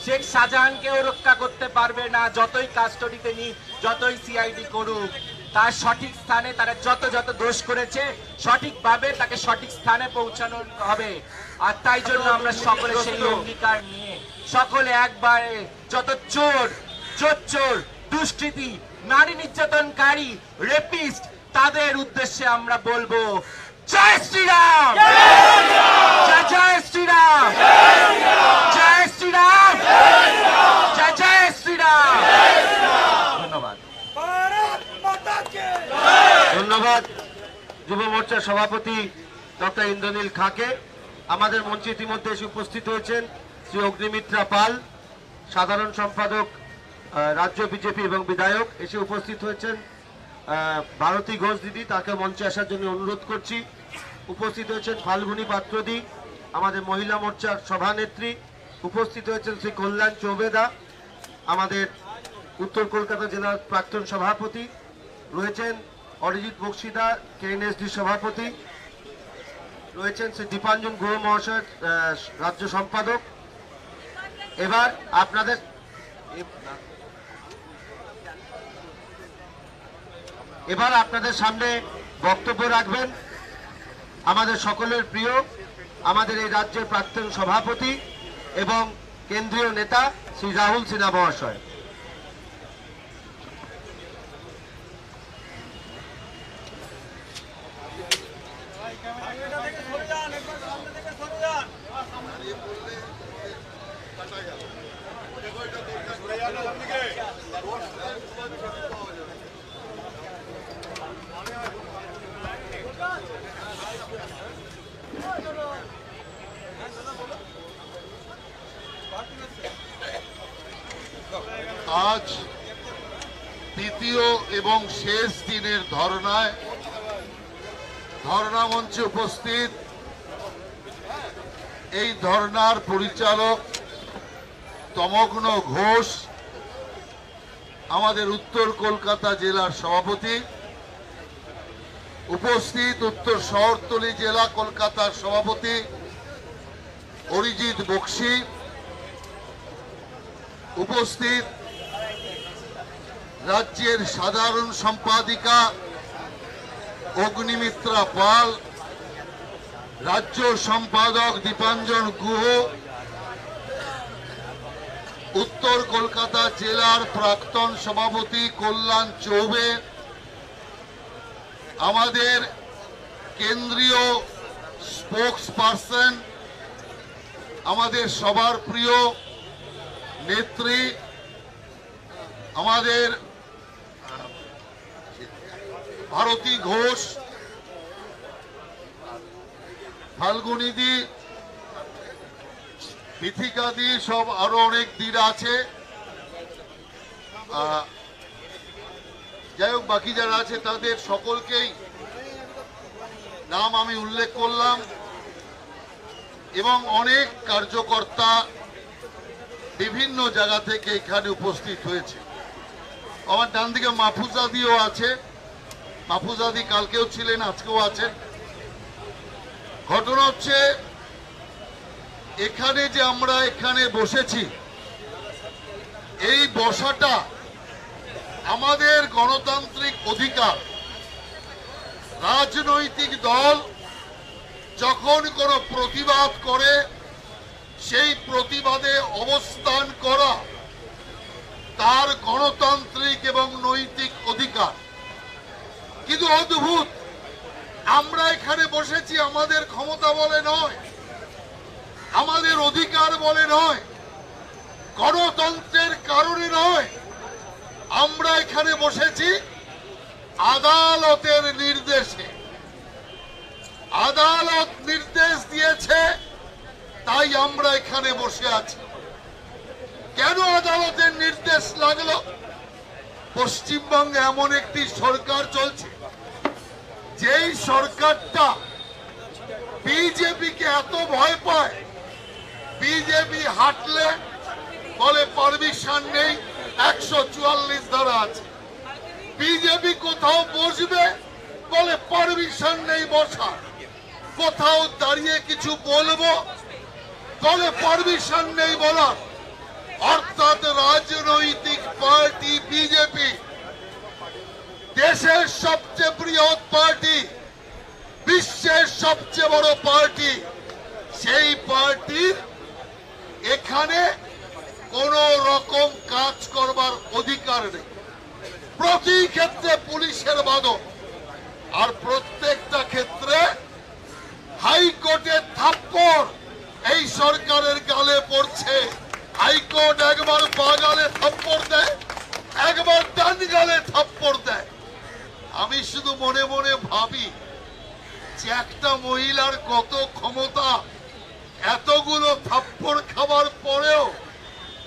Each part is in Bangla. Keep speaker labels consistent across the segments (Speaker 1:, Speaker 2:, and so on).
Speaker 1: শেখ শাহজাহানকেও রক্ষা করতে পারবে না যতই কাস্টডিতে নি, যতই সিআইডি করুক। তার সঠিক স্থানে তারা যত যত দোষ করেছে সঠিকভাবে তাকে সঠিক স্থানে পৌঁছানো হবে। আর তাই জন্য আমরা সকলে সেই অঙ্গীকার নিয়ে সকলে একবারে যত চোর, চোর, দুষ্কৃতী, নারী নির্যাতনকারী, রেপিস্ট, তাদের উদ্দেশ্যে আমরা বলবো জয় শ্রীরাম, জয় শ্রীরাম, জয় শ্রীরাম, জয় জয় শ্রীরাম। ধন্যবাদ।
Speaker 2: ধন্যবাদ যুব মোর্চার সভাপতি ডক্টর ইন্দ্রনীল খাঁকে। আমাদের মঞ্চে ইতিমধ্যে এসে উপস্থিত হয়েছেন শ্রী অগ্নিমিত্রা পাল, সাধারণ সম্পাদক রাজ্য বিজেপি এবং বিধায়ক। এসে উপস্থিত হয়েছেন ভারতী ঘোষ দিদি, তাকে মঞ্চে আসার জন্য অনুরোধ করছি। উপস্থিত হয়েছেন ফাল্গুনী পাত্রদি, আমাদের মহিলা মোর্চার সভানেত্রী। উপস্থিত হয়েছেন শ্রী কল্যাণ চৌবেদা, আমাদের উত্তর কলকাতা জেলার প্রাক্তন সভাপতি। রয়েছেন অরিজিৎ বক্সিদা, কেএনএসডি সভাপতি। রয়েছেন শ্রী দীপাঞ্জন গুহ মহাশয়, রাজ্য সম্পাদক। এবার আপনাদের সামনে বক্তব্য রাখবেন আমাদের সকলের প্রিয়, আমাদের এই রাজ্যের প্রাক্তন সভাপতি এবং কেন্দ্রীয় নেতা শ্রী রাহুল সিনহা মহাশয়।
Speaker 3: আজ দ্বিতীয় এবং শেষ দিনের ধর্ণা মঞ্চে উপস্থিত এই ধর্ণার পরিচালক তমগ্ন ঘোষ, আমাদের উত্তর কলকাতা জেলার সভাপতি, উপস্থিত উত্তর শহরতলি জেলা কলকাতার সভাপতি অরিজিৎ বক্সি, উপস্থিত রাজ্যের সাধারণ সম্পাদিকা অগ্নিমিত্রা পাল, রাজ্য সম্পাদক দীপাঞ্জন গুহ, উত্তর কলকাতা জেলার প্রাক্তন সভাপতি কল্যাণ চৌবে, আমাদের কেন্দ্রীয় স্পোকস পারসন, আমাদের সবার প্রিয় নেত্রী, আমাদের ভারতী ঘোষ, ফাল্গুনিদি, বিথিকাদি, সব আরো অনেক দিরা আছে। যাই হোক, বাকি যারা আছে তাদের সকলকেই নাম আমি উল্লেখ করলাম এবং অনেক কার্যকর্তা বিভিন্ন জায়গা থেকে এখানে উপস্থিত হয়েছে। আমার ডান দিকে মাহফুজাদিও আছে, মাহফুজাদি কালকেও ছিলেন, আজকেও আছেন। ঘটনা হচ্ছে এখানে যে আমরা এখানে বসেছি, এই বসাটা আমাদের গণতান্ত্রিক অধিকার। রাজনৈতিক দল যখন কোনো প্রতিবাদ করে সেই প্রতিবাদে অবস্থান করা তার গণতান্ত্রিক এবং নৈতিক অধিকার। কিন্তু অদ্ভুত, আমরা এখানে বসেছি আমাদের ক্ষমতা বলে নয়, আমাদের অধিকার বলে নয়, গণতন্ত্রের কারণে নয়। আমরা এখানে বসেছি আদালতের নির্দেশে। আদালত নির্দেশ দিয়েছে, তাই আমরা এখানে বসে আছি। কেন আদালতের নির্দেশ লাগলো? পশ্চিমবঙ্গে এমন একটি সরকার চলছে, যেই সরকারটা বিজেপিকে এত ভয় পায়, বিজেপি হাঁটলে বলে পারমিশন নেই, 144 ধারা আছে। বিজেপি কোথাও বসবে বলে পারমিশন নেই বসা। কোথাও দাঁড়িয়ে কিছু বলবো বলে পারমিশন নেই বলা। রাজনৈতিক পার্টি বিজেপি, দেশের সবচেয়ে বৃহৎ পার্টি, বিশ্বের সবচেয়ে বড় পার্টি, সেই পার্টির এখানে কোন রকম কাজ করবার অধিকার নেই। প্রতি ক্ষেত্রে পুলিশের বাদক, আর প্রত্যেকটা ক্ষেত্রে হাইকোর্টের থাপ্পড় এই সরকারের গালে পড়ছে। হাইকোর্ট একবার বা গালে থাপ্পড় দেয়, একবার ডান গালে থাপ্পড় দেয়। আমি শুধু মনে মনে ভাবি যে একটা মহিলার কত ক্ষমতা, এতগুলো থাপ্পড় খাবার পরেও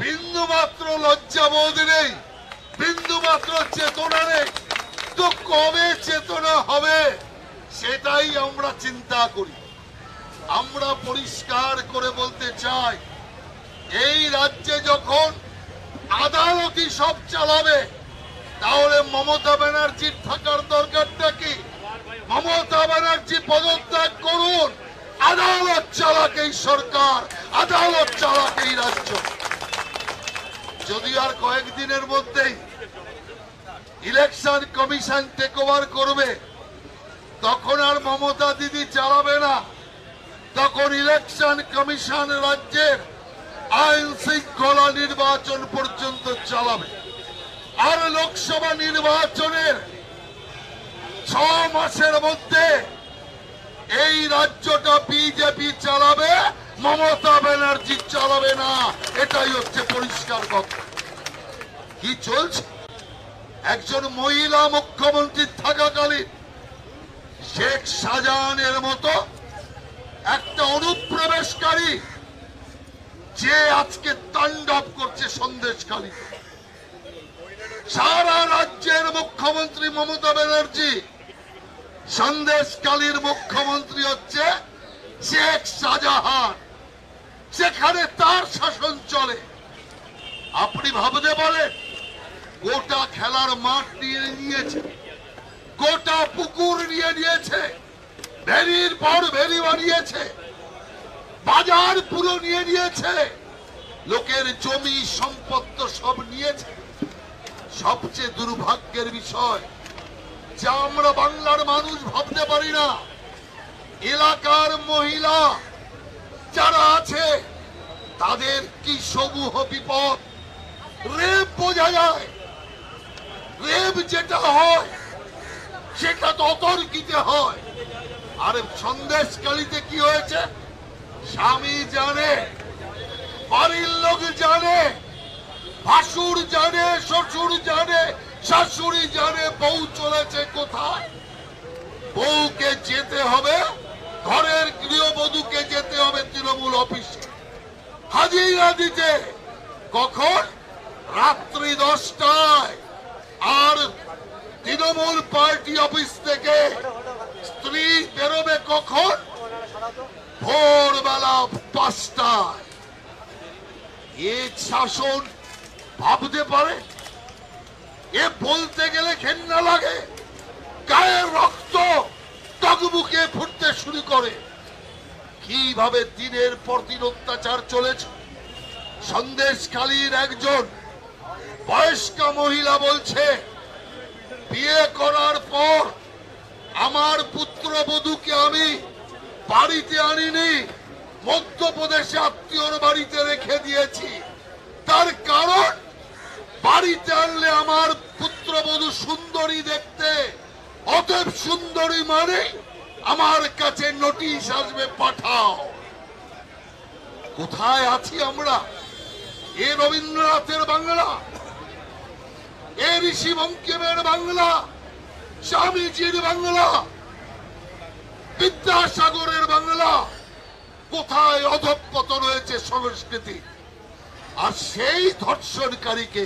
Speaker 3: বিন্দুমাত্র লজ্জাবোধ নেই, বিন্দুমাত্র চেতনা নেই। তো কবে চেতনা হবে সেটাই আমরা চিন্তা করি। আমরা পরিষ্কার করে বলতে চাই, এই রাজ্যে যখন আদালতই সব চালাবে, তাহলে মমতা ব্যানার্জির থাকার দরকারটা কি? মমতা ব্যানার্জি পদত্যাগ করুন, আদালত চালাক এই সরকার, আদালত চালাক এই রাজ্য। যদি আর কয়েকদিনের মধ্যেই ইলেকশন কমিশন টেক ওভার করবে, তখন আর মমতা দিদি চালাবে না, তখন ইলেকশন কমিশন রাজ্যের আইন শৃঙ্খলা নির্বাচন পর্যন্ত চালাবে। আর লোকসভা নির্বাচনের 6 মাসের মধ্যে এই রাজ্যটা বিজেপি চালাবে, মমতা ব্যানার্জি চালাবে না। এটাই হচ্ছে পরিষ্কার কথা। কি চলছে? একজন মহিলা মুখ্যমন্ত্রী থাকাকালীন শেখ শাহজাহানের মতো একটা অনুপ্রবেশকারী যে আজকে তাণ্ডব করছে সন্দেশখালী। সারা রাজ্যের মুখ্যমন্ত্রী মমতা ব্যানার্জি, সন্দেশখালীর মুখ্যমন্ত্রী হচ্ছে শেখ শাহজাহান, সেখানে তার শাসন চলে। আপনি ভাবতে পারেন, গোটা খেলার মাঠ নিয়ে নিয়েছে, গোটা পুকুর নিয়ে নিয়েছে, ভেরির পর ভেরি বানিয়েছে, বাজার পুরো নিয়ে নিয়েছে, লোকের জমি সম্পদ সব নিয়েছে। সবচেয়ে দুর্ভাগ্যের বিষয়, যা আমরা বাংলার মানুষ ভাবতে পারি না, এলাকার মহিলা যারা আছে তাদের কি সমূহ বিপদ। রেপ বোঝা যায়, রেপ যেটা হয় সেটা তো অতর্কিতে হয়। আর সন্দেশখালীতে কি হয়েছে স্বামী জানে, বাড়ির লোক জানে, ভাসুর জানে, শ্বশুর জানে, শাশুড়ি জানে বউ চলেছে কোথায়। বউকে যেতে হবে, ঘরের গৃহবধূকে যেতে হবে তৃণমূল অফিসে হাজিরা দিতে। কখন? রাত্রি 10টায়। আর তৃণমূল পার্টি অফিস থেকে স্ত্রী বেরোবে কখন? ভোরবেলা 5টায়। এ শাসন ভাবতে পারে? এ বলতে গেলে ঘেন্না লাগে, গায়ের রক্ত টকবুকে ফুটতে শুরু করে। কিভাবে দিনের পর দিন অত্যাচার চলেছে। সন্দেশখালীর একজন বয়স্কা মহিলা বলছে, বিয়ে করার পর আমার পুত্রবধূকে আমি বাড়িতে আনিনি, মধ্যপ্রদেশে আত্মীয়র বাড়িতে রেখে দিয়েছি। তার কারণ, বাড়িতে আনলে আমার পুত্রবধূ সুন্দরী দেখতে, অতএব সুন্দরী মানে আমার কাছে নোটিশ আসবে, পাঠাও। কোথায় আছি আমরা? এ রবীন্দ্রনাথের বাংলা, এ ঋষি বঙ্কিমের বাংলা, স্বামীজির বাংলা, বিদ্যাসাগরের বাংলা। কোথায় অধঃপতন হয়েছে সংস্কৃতি। আর সেই ধর্ষণকারীকে,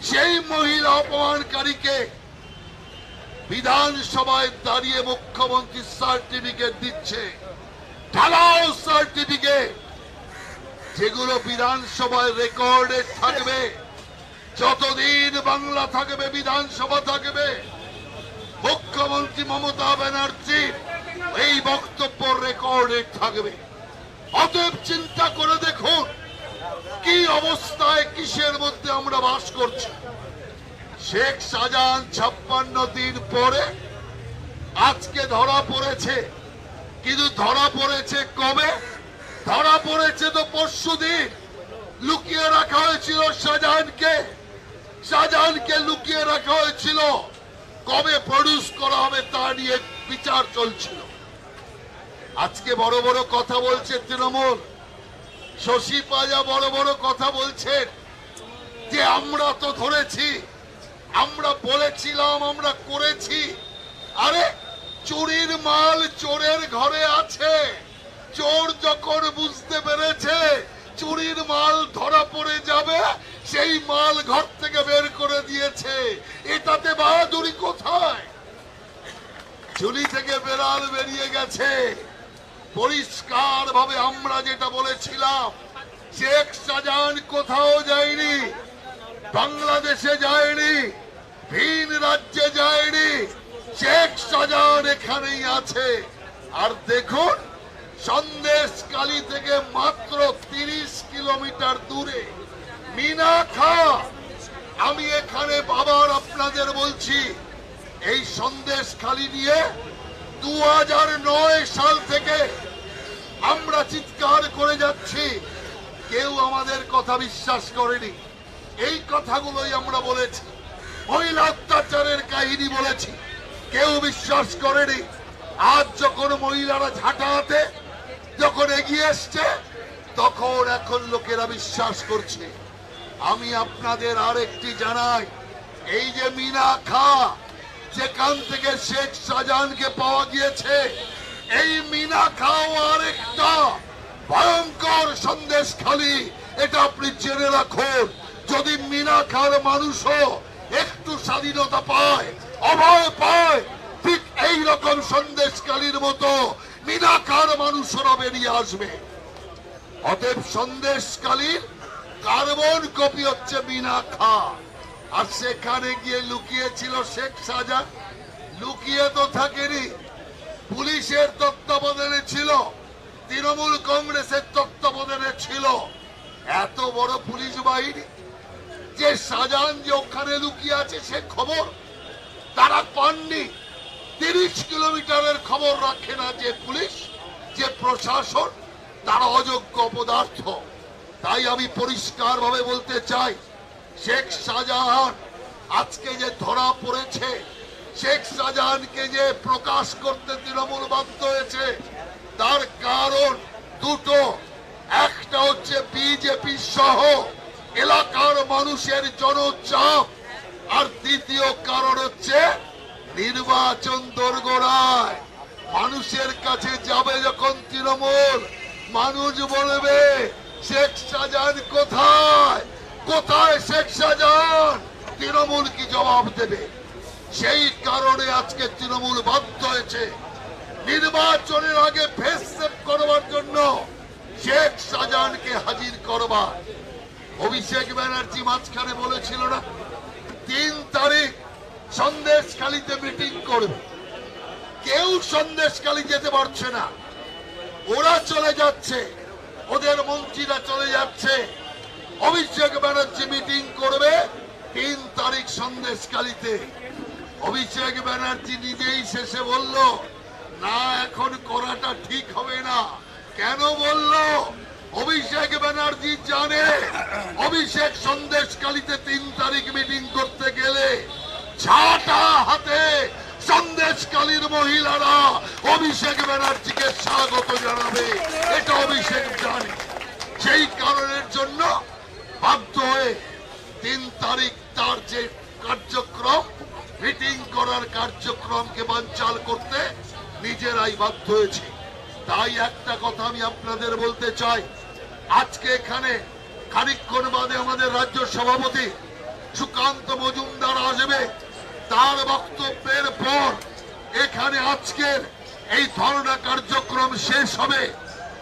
Speaker 3: সেই মহিলা অপমানকারীকে বিধানসভায় দাঁড়িয়ে মুখ্যমন্ত্রী সার্টিফিকেট দিচ্ছে, ঢালাও সার্টিফিকেট, যেগুলো বিধানসভায় রেকর্ডে থাকবে। যতদিন বাংলা থাকবে, বিধানসভা থাকবে, মুখ্যমন্ত্রী মমতা ব্যানার্জি এই বক্তব্য রেকর্ডে থাকবে। অতএব চিন্তা করে দেখুন, কি অবস্থায় কিসের মধ্যে আমরা বাস করছি। শেখ শাহজাহান 56 দিন পরে আজকে ধরা পড়েছে, কিন্তু ধরা পড়েছে কবে? ধরা পড়েছে তো পরশুদিন। লুকিয়ে রাখা হয়েছিল শাহজাহানকে, শাহজাহানকে লুকিয়ে রাখা হয়েছিল। কবে প্রডিউস করা হবে তা নিয়ে বিচার চলছিল। আজকে বড় বড় কথা বলছে তৃণমূল, শশী পাজা বড় বড় কথা বলছেন যে আমরা তো ধরেছি, আমরা বলেছিলাম, আমরা করেছি। আরে চুরির মাল চোরের ঘরে আছে। চোর যখন বুঝতে পেরেছে চুরির মাল ধরা পড়ে যাবে, সেই মাল ঘর থেকে বের করে দিয়েছে। এটাতে বাহাদুরি কোথায়? ঝুলি থেকে বেড়াল বেরিয়ে গেছে। পরিষ্কার ভাবে আমরা যেটা বলেছিলাম, শেখ শাহজাহান কোথাও যায়নি, বাংলাদেশে যায়নি, ভিন রাজ্যে যায়নি। শেখ শাহজাহান এখানেই আছে। আর দেখুন, সন্দেশখালী থেকে মাত্র 30 কিলোমিটার দূরে মিনাখা। আমি এখানে বাবার আপনাদের বলছি, এই সন্দেশখালী নিয়ে 2009 সাল থেকে আমরা চিৎকার করে যাচ্ছি, কেউ আমাদের কথা বিশ্বাস করেনি। এই কথাগুলোই আমরা বলেছি, মহিলা অত্যাচারের কাহিনী বলেছি, কেউ বিশ্বাস করেনি। আজ যখন মহিলারা ঝাঁটা হাতে যখন এগিয়ে এসছে, তখন এখন লোকেরা বিশ্বাস করছে। আমি আপনাদের আরেকটি জানাই, এই যে মিনাখা, যেখান থেকে শেখ শাহজাহানকে পাওয়া গিয়েছে, এই মিনাখাও আরেকটা ভয়ঙ্কর সন্দেশখালী। এটা আপনি জেনে রাখুন। যদি মিনাখার মানুষও একটু স্বাধীনতা পায়, অভয় পায়, ঠিক এইরকম সন্দেশখালীর মতো মিনাখার মানুষরা বেরিয়ে আসবে। অতএব সন্দেশখালীর কার্বন কপি হচ্ছে মিনাখা। আর সেখানে গিয়ে লুকিয়েছিল শেখ শাহজাহান। লুকিয়ে তো থাকেনি, পুলিশের তত্ত্বাবধানে ছিল, তৃণমূল কংগ্রেসের তত্ত্বাবধানে ছিল। এত বড় পুলিশ বাহিনী যে শাহজাহান যে ওখানে লুকিয়ে আছে সে খবর তারা পাননি। 30 কিলোমিটারের খবর রাখে না যে পুলিশ, যে প্রশাসন, তারা অযোগ্য পদার্থ। তাই আমি পরিষ্কার ভাবে বলতে চাই, শেখ শাহজাহান আজকে যে ধরা পড়েছে, শেখ শাহজাহানকে যে প্রকাশ করতে তৃণমূল বাধ্য হয়েছে, তার কারণ দুটো। একটা হচ্ছে বিজেপি সহ এলাকার মানুষের জনচাপ, আর দ্বিতীয় কারণ হচ্ছে নির্বাচন দোরগোড়ায়। মানুষের কাছে যাবে যখন তৃণমূল, মানুষ বলবে শেখ শাহজাহান কোথায়, কোথায় শেখ শাহজাহান? তৃণমূল কি জবাব দেবে? সেই কারণে আজকে তৃণমূল বাধ্য হয়েছে নির্বাচনের আগে ফেস সেভ করবার জন্য শেখ শাহজাহানকে হাজির করবার। অভিষেক ব্যানার্জি মাঝখানে বলেছিল না 3 তারিখ সন্দেশখালীতে মিটিং করবে। কেউ সন্দেশখালী যেতে পারছে না, ওরা চলে যাচ্ছে, ওদের মন্ত্রীরা চলে যাচ্ছে। অভিষেক ব্যানার্জি মিটিং করবে 3 তারিখ সন্দেশখালীতে। অভিষেক ব্যানার্জি নিজেই শেষে বলল, না এখন করাটা ঠিক হবে না। কেন বলল? অভিষেক ব্যানার্জি জানে অভিষেক সন্দেশখালীতে 3 তারিখ মিটিং করতে গেলে ঝাঁটা হাতে সন্দেশখালীর মহিলারা অভিষেক ব্যানার্জিকে স্বাগত জানাবে, এটা অভিষেক জানে। সেই কারণের জন্য বাধ্য হয়ে 3 তারিখ তার যে কার্যক্রম, মিটিং করার কার্যক্রমকে বানচাল করতে নিজেরাই বাধ্য হয়েছে। তাই একটা কথা আমি আপনাদের বলতে চাই, আজকে এখানে খানিকক্ষণ বাদে আমাদের রাজ্য সভাপতি সুকান্ত মজুমদার আসবে। তার বক্তব্যের পর এখানে আজকের এই ধর্ণা কার্যক্রম শেষ হবে।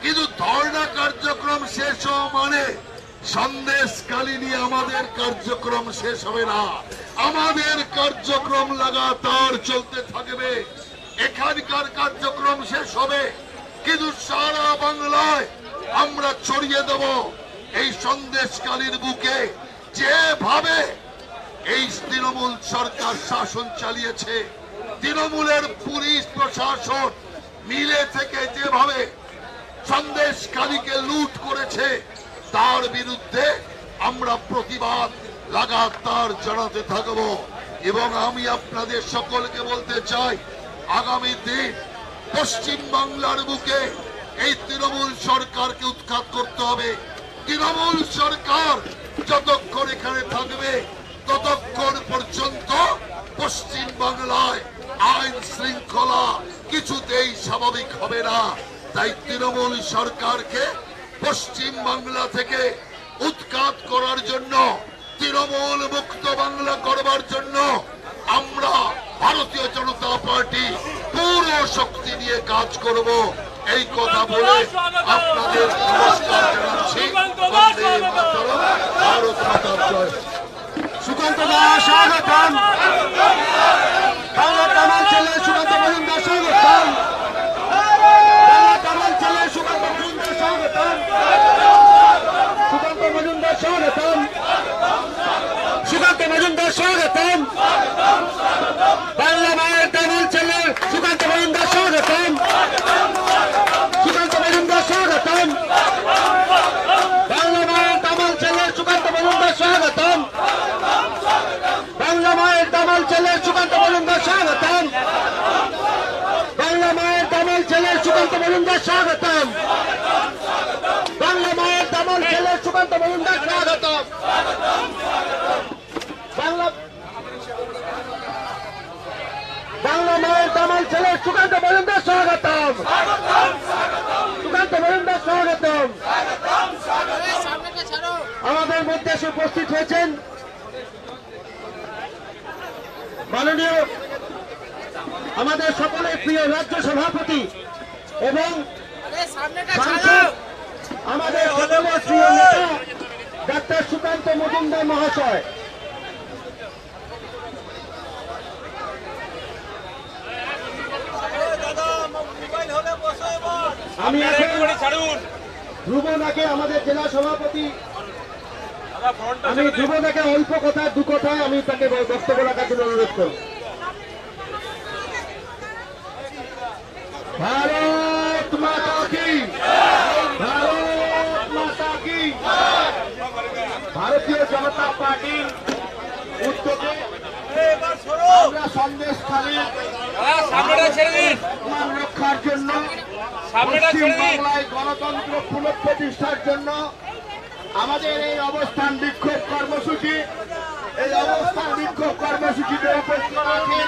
Speaker 3: কিন্তু ধর্ণা কার্যক্রম শেষ হওয়া মানে সন্দেশখালী নিয়ে আমাদের কার্যক্রম শেষ হবে না। আমাদের কার্যক্রম লাগাতার চলতে থাকবে। এখানকার কার্যক্রম শেষ হবে, কিন্তু সারা বাংলায় আমরা ছড়িয়ে দেব এই সন্দেশকালীর বুকে যেভাবে এই তৃণমূল সরকার শাসন চালিয়েছে, তৃণমূলের পুলিশ প্রশাসন মিলে থেকে যেভাবে সন্দেশকালীকে লুট করেছে, তার বিরুদ্ধে আমরা প্রতিবাদ লাগাতার জানাতে থাকব। এবং আমি আপনাদের সকলকে বলতে চাই, আগামী দিন পশ্চিম বাংলার বুকে এই তৃণমূল সরকারকে উৎখাত করতে হবে। তৃণমূল সরকার যতক্ষণ এখানে থাকবে ততক্ষণ পর্যন্ত পশ্চিম বাংলায় আইন শৃঙ্খলা কিছুতেই স্বাভাবিক হবে না। তাই তৃণমূল সরকারকে পশ্চিম বাংলা থেকে উৎখাত করার জন্য, তৃণমূল মুক্ত বাংলা করবার জন্য আমরা ভারতীয় জনতা পার্টি পুরো শক্তি নিয়ে কাজ করব। এই কথা বলে আপনাদের নমস্কার জানাচ্ছি। বন্দে মাতরম, ভারত মাতার জয়।
Speaker 2: সুকান্ত দাস স্বাগতম। বাংলা তামাল ছেলে সুকান্ত মজুমদার স্বাগতম। বাংলা তামাল ছেলে সুকান্ত মজুমদার স্বাগতম। সুকান্ত মজুমদার স্বাগতম। সুকান্ত মজুমদার স্বাগতম। বাংলা মায়ের তামাল ছেলে সুকান্ত মজুমদার স্বাগতম। সুকান্ত মজুমদার স্বাগতম। বাংলা মায়ের তামাল ছেলে সুকান্ত মজুমদার স্বাগতম। বাংলা মায়ের তামাল ছেলে সুকান্ত মজুমদার স্বাগতম। বাংলা মায়ের তামাল ছেলে সুকান্ত মজুমদার স্বাগতম। বাংলা মায়ের তামাল ছেলে সুকান্ত মজুমদার স্বাগতম। বাংলা মায়ের তামাল ছেলে সুকান্ত মজুমদার স্বাগতম। সুকান্ত মজুমদার স্বাগতম। আমাদের মধ্যে এসে উপস্থিত হয়েছেন মাননীয় আমাদের সকলের প্রিয় রাজ্য সভাপতি এবং সাংসদ, আমাদের সকলের প্রিয় নেতা ডাক্তার সুকান্ত মজুমদার মহাশয়। আমি এখন ধ্রুবনাকে, আমাদের জেলা সভাপতি, আমি ধ্রুবনাকে অল্প কথায় দু কথায় আমি তাকে বক্তব্য রাখার জন্য অনুরোধ করব। ভারত মাতা কি, ভারত মাতা কি। ভারতীয় জনতা পার্টির উদ্যোগে আমরা সন্দেশখালীর সম্মান রক্ষার জন্য, পশ্চিম বাংলায় গণতন্ত্র পুনঃপ্রতিষ্ঠার জন্য আমাদের এই অবস্থান বিক্ষোভ কর্মসূচি, এই অবস্থান বিক্ষোভ কর্মসূচিতে উপস্থিত আছেন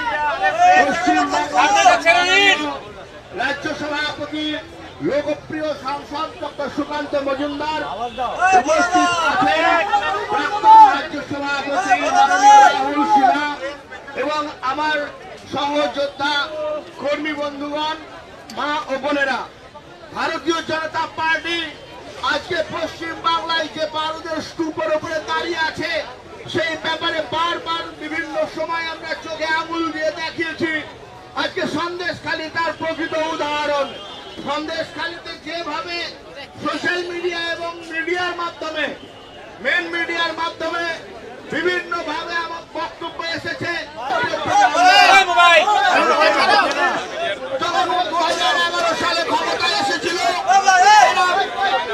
Speaker 2: পশ্চিম বাংলার রাজ্য সভাপতি, লোকপ্রিয় সাংসদ ডক্টর সুকান্ত মজুমদার, উপস্থিত আছেন প্রাক্তন রাজ্য সভাপতি মাননীয় রাহুল সিনহা এবং আমার সহযোদ্ধা কর্মী বন্ধুগণ, মা ও বোনেরা। ভারতীয় জনতা পার্টি আজকে পশ্চিম বাংলায় যে বারুদের স্তূপের উপরে দাঁড়িয়ে আছে, সেই ব্যাপারে বারবার বিভিন্ন সময় আমরা চোখে আঙুল দিয়ে দেখিয়েছি। আজকে সন্দেশখালী তার প্রকৃত উদাহরণ। সন্দেশখালীতে যেভাবে সোশ্যাল মিডিয়া এবং মিডিয়ার মাধ্যমে, মেন মিডিয়ার মাধ্যমে বিভিন্ন ভাবে আমার বক্তব্য এসেছে। যখন 2011 সালে ক্ষমতায় এসেছিল,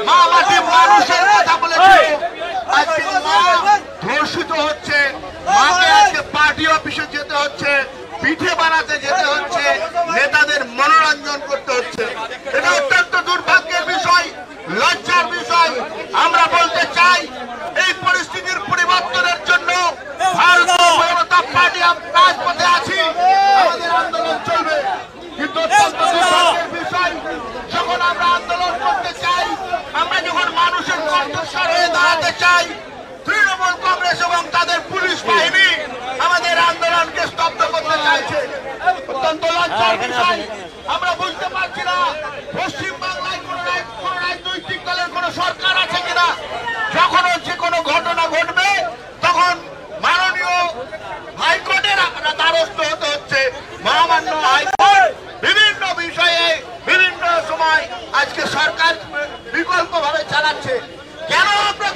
Speaker 2: মা মাটি মানুষের কথা বলেছিল। আজকে মা ধর্ষিত হচ্ছে, মাকে আজকে পার্টি অফিসে যেতে হচ্ছে, পিঠে বানাতে যেতে হচ্ছে, নেতাদের মনোরঞ্জন করতে হচ্ছে। এটা অত্যন্ত দুর্ভাগ্যের বিষয়, লজ্জার বিষয়। আমরা বলতে চাই, এই পরিস্থিতির পরিবর্তনের জন্য ভারতীয় জনতা পার্টি রাজপথে আছি, আমাদের আন্দোলন চলবে। কিন্তু অত্যন্ত দুর্ভাগ্যের বিষয়, যখন আমরা আন্দোলন করতে চাই, আমরা যখন মানুষের কণ্ঠস্বর হয়ে দাঁড়াতে চাই, তৃণমূল কংগ্রেস এবং তাদের পুলিশ বাহিনী আমাদের আন্দোলনকে স্তব্ধ করতে চাইছে। অত্যন্ত লজ্জার বিষয়। আমরা বুঝতে পারছি না পশ্চিম বাংলায় কোন রাজনৈতিক দলের কোন সরকার আছে কিনা। যখন যে কোনো ঘটনা ঘটবে তখন মাননীয় হাইকোর্টের দ্বারস্থ হতে হচ্ছে। মহামান্য হাইকোর্ট বিভিন্ন বিষয়ে বিভিন্ন সময় আজকে সরকার বিকল্প ভাবে চালাচ্ছে। কেন আমরা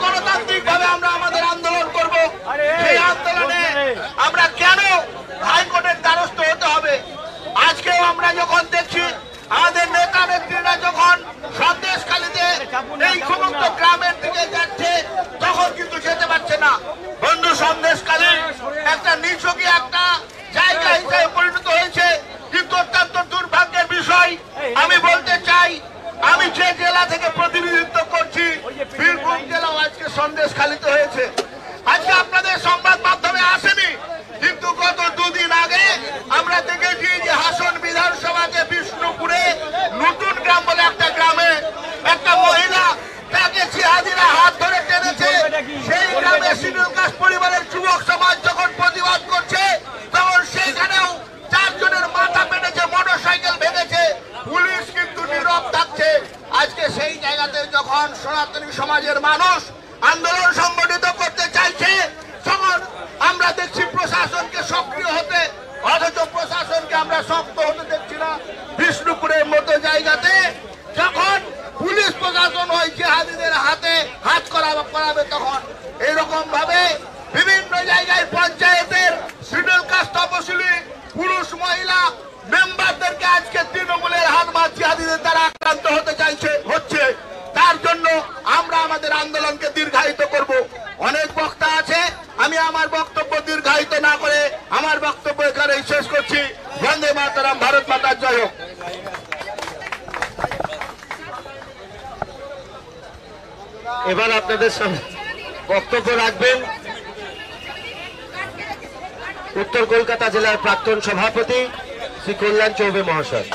Speaker 4: দিতে হয়েছে। আজকে আপনাদের সংবাদ মাধ্যমে আসেনি, কিন্তু গত দুদিন আগে আমরা দেখেছি যে হাসন বিধানসভাকে বিষ্ণুপুরে নতুন গ্রাম বলে একটা গ্রামে একটা মহিলা তাকে জিহাদিরা হাত ধরে টেনেছে। সেই গ্রামে শিডিউল কাস্ট পরিবারের যুবক সমাজ যখন প্রতিবাদ করছে, তখন সেখানেও 4 জনের মাথা পেটেছে, মোটরসাইকেল ভেঙেছে, পুলিশ কিন্তু নীরব থাকছে। আজকে সেই জায়গাতে যখন সনাতনী সমাজের মানুষ আন্দোলন সংগঠিত করতে চাইছে, তখন আমরা দেখছি প্রশাসনকে সক্রিয় হতে, অথচ প্রশাসনকে আমরা শক্ত হতে দেখছি না। বিষ্ণুপুরের মতো জায়গাতে যখন পুলিশ প্রশাসন হয় জিহাদিদের হাতে হাত করাবে, তখন এরকম ভাবে বিভিন্ন জায়গায় পঞ্চায়েতের শিডিউল কাস্ট তপশিলি পুরুষ মহিলা মেম্বারদেরকে আজকে তৃণমূলের হাতমাত জিহাদিদের দ্বারা আক্রান্ত হচ্ছে। তার জন্য আমরা আমাদের আন্দোলনকে দীর্ঘায়িত করব। অনেক বক্তা আছে, আমি আমার বক্তব্য দীর্ঘায়িত না করে আমার বক্তব্য এখানেই শেষ করছি। বন্দে মাতরম, ভারত মাতার জয় হোক।
Speaker 2: এবার আপনাদের সামনে বক্তব্য রাখবেন উত্তর কলকাতা জেলার প্রাক্তন সভাপতি শ্রী কল্যাণ চৌবে মহাশয়।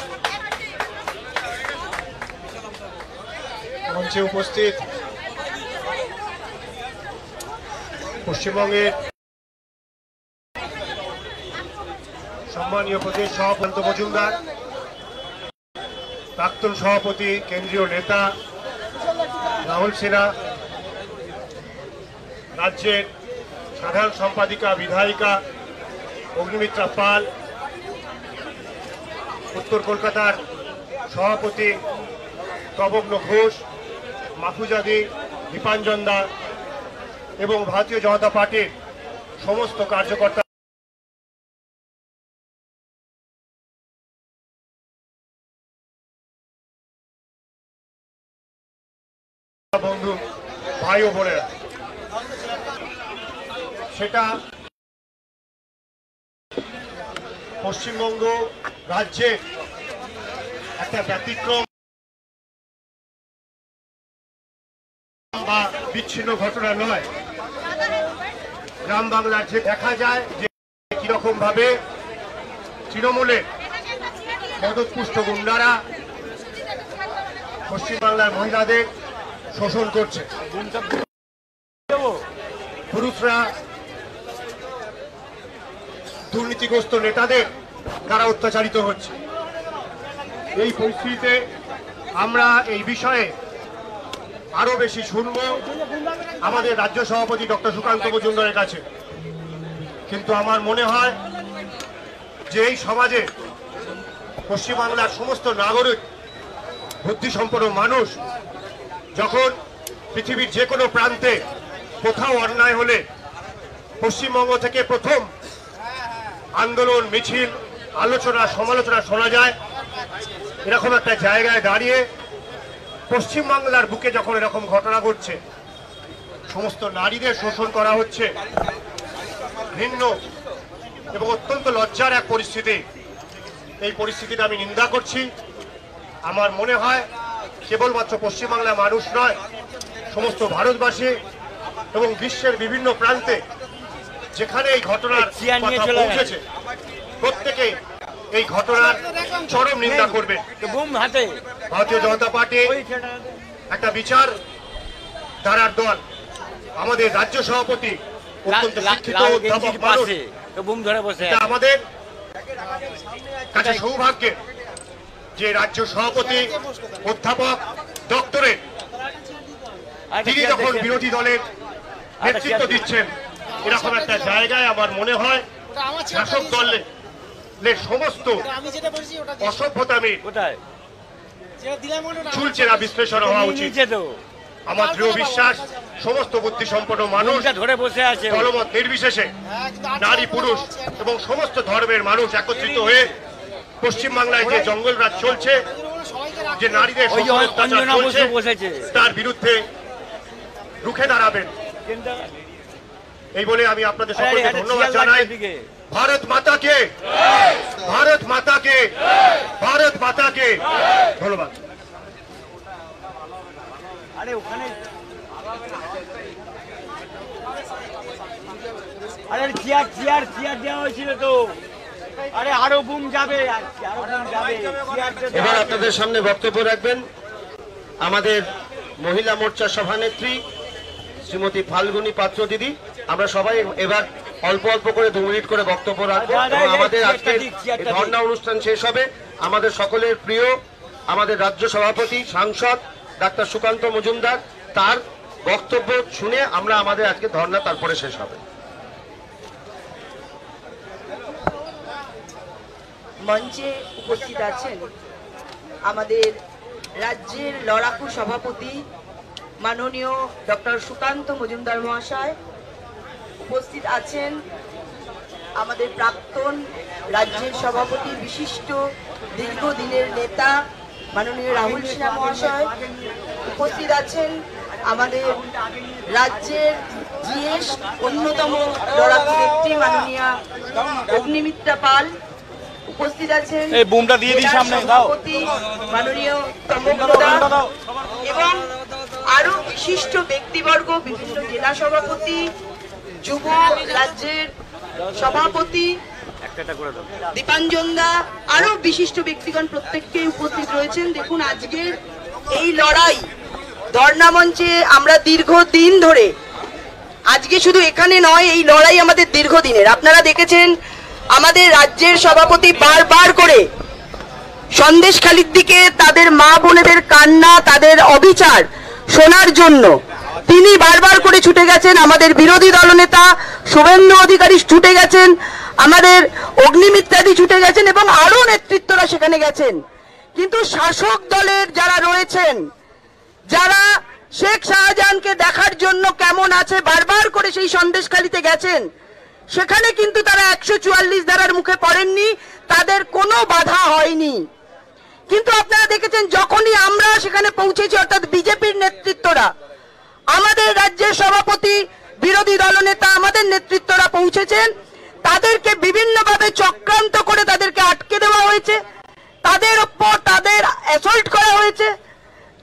Speaker 5: মঞ্চে উপস্থিত পশ্চিমবঙ্গের সম্মানীয় প্রদেশ সভাপতি মজুমদার, প্রাক্তন সভাপতি কেন্দ্রীয় নেতা রাহুল সিনহা, রাজ্যের সাধারণ সম্পাদিকা বিধায়িকা অগ্নিমিত্রা পাল, উত্তর কলকাতার সভাপতি প্রবগ্ন ঘোষ, মাহফুজাদি, দীপাঞ্জন দা এবং ভারতীয় জনতা পার্টির সমস্ত কার্যকর্তা বন্ধু ভাই ও বোনেরা, সেটা পশ্চিমবঙ্গ রাজ্যের একটা ব্যতিক্রম বা বিচ্ছিন্ন ঘটনা নয়। গ্রাম বাংলার যে দেখা যায় যে কিরকম ভাবে তৃণমূলের মদতপুষ্ট গুন্ডারা পশ্চিমবাংলার মহিলাদের শোষণ করছে, পুরুষরা দুর্নীতিগ্রস্ত নেতাদের দ্বারা অত্যাচারিত হচ্ছে। এই পরিস্থিতিতে আমরা এই বিষয়ে আরো বেশি শুনব আমাদের রাজ্য সভাপতি ডক্টর সুকান্ত মজুমদারের কাছে। কিন্তু আমার মনে হয় যে এই সমাজে পশ্চিমবাংলার সমস্ত নাগরিক বুদ্ধিসম্পন্ন মানুষ যখন পৃথিবীর যে কোনো প্রান্তে কোথাও অন্যায় হলে পশ্চিমবঙ্গ থেকে প্রথম আন্দোলন, মিছিল, আলোচনা, সমালোচনা শোনা যায়, এরকম একটা জায়গায় দাঁড়িয়ে পশ্চিমবাংলার বুকে যখন এরকম ঘটনা ঘটছে, সমস্ত নারীদের শোষণ করা হচ্ছে, ভিন্ন এবং অত্যন্ত লজ্জার এক পরিস্থিতি। এই পরিস্থিতিটা আমি নিন্দা করছি। আমার মনে হয় কেবলমাত্র পশ্চিমবাংলার মানুষ নয়, সমস্ত ভারতবাসী এবং বিশ্বের বিভিন্ন প্রান্তে যেখানে এই ঘটনার কথা পৌঁছেছে, প্রত্যেকে এই ঘটনার চরম নিন্দা করবে। ভারতীয় জনতা পার্টি একটা বিচার ধারার দল, আমাদের রাজ্য সভাপতি অত্যন্ত শিক্ষিত মানুষ, আমাদের কাছে সৌভাগ্যের যে রাজ্য সভাপতি অধ্যাপক ডক্টরেট তিনি যখন বিরোধী দলের নেতৃত্ব দিচ্ছেন, এরকম একটা জায়গায় আমার মনে হয় শাসক দলের সমস্ত অসভ্যতামির চুলচেরা বিশ্লেষণ হওয়া উচিত। আমার দৃঢ় বিশ্বাস সমস্ত বুদ্ধিসম্পন্ন মানুষ দলমত নির্বিশেষে নারী পুরুষ এবং সমস্ত ধর্মের মানুষ একত্রিত হয়ে পশ্চিমবাংলায় যে জঙ্গলরাজ চলছে, যে নারীদের চলছে, তার বিরুদ্ধে রুখে দাঁড়াবেন। এই বলে আমি আপনাদের সকলকে ধন্যবাদ জানাই। ভারত মাতাকে, ভারত মাতাকে, ভারত মাতাকে ধন্যবাদ।
Speaker 6: আরে ওখানে আরে চেয়ার চেয়ার চেয়ার দেওয়া হয়েছিল তো, আরে আরো বুম যাবে, আরো বুম যাবে।
Speaker 2: এবার আপনাদের সামনে বক্তব্য রাখবেন আমাদের মহিলা মোর্চার সভানেত্রী শ্রীমতী ফাল্গুনী পাত্র দিদি। আমরা সবাই এবার অল্প অল্প করে 2 মিনিট করে বক্তব্য রাখবো এবং আমাদের আজকের ধর্ণা অনুষ্ঠান শেষ হবে। আমাদের সকলের প্রিয় আমাদের রাজ্য সভাপতি সাংসদ ডাক্তার সুকান্ত মজুমদার, তার বক্তব্য শুনে আমরা আমাদের আজকে ধর্ণা তারপরে শেষ হবে।
Speaker 7: মঞ্চে উপস্থিত আছেন আমাদের রাজ্যের লড়াকু সভাপতি মাননীয় ডক্টর সুকান্ত মজুমদার মহাশয়, উপস্থিত আছেন আমাদের প্রাক্তন রাজ্যের সভাপতি বিশিষ্ট দীর্ঘদিনের নেতা মাননীয় রাহুল সিনহা মহাশয়, উপস্থিত আছেন আমাদের রাজ্যের জিএস অন্যতম লড়াকু ব্যক্তি মাননীয়া অগ্নিমিত্রা পাল, উপস্থিত আছেন সভাপতি মাননীয় তমকদা এবং আরো বিশিষ্ট ব্যক্তিবর্গ, বিভিন্ন জেলা সভাপতি, যুব রাজ্যের সভাপতি দীপাঞ্জন দা, আরো বিশিষ্ট ব্যক্তিগণ প্রত্যেককে উপস্থিত রয়েছেন। দেখুন আজকের এই লড়াই ধর্ণা মঞ্চে আমরা দীর্ঘদিন ধরে, আজকে শুধু এখানে নয়, এই লড়াই আমাদের দীর্ঘদিনের। আপনারা দেখেছেন আমাদের রাজ্যের সভাপতি বারবার করে সন্দেশখালির দিকে তাদের মা বোনেদের কান্না, তাদের অবিচার শোনার জন্য তিনি বারবার করে ছুটে গেছেন। আমাদের বিরোধী দলনেতা শুভেন্দু অধিকারী ছুটে গেছেন, আমাদের অগ্নিমিত্রাদি ছুটে গেছেন এবং আরো নেতৃত্বরা সেখানে গেছেন। কিন্তু শাসক দলের যারা রয়েছেন, যারা শেখ শাহজাহানকে দেখার জন্য কেমন আছে বারবার করে সেই সন্দেশখালিতে গেছেন, সেখানে কিন্তু তারা 144 ধারার মুখে পড়েননি, তাদের কোনো বাধা হয়নি। কিন্তু আপনারা দেখেছেন যখনই আমরা সেখানে পৌঁছেছি, অর্থাৎ বিজেপির নেতৃত্বরা, আমাদের রাজ্যের সভাপতি, বিরোধী দলনেতা, আমাদের নেতৃত্বরা পৌঁছেছেন, তাদেরকে বিভিন্নভাবে চক্রান্ত করে তাদেরকে আটকে দেওয়া হয়েছে, তাদের উপর তাদের অ্যাসল্ট করা হয়েছে,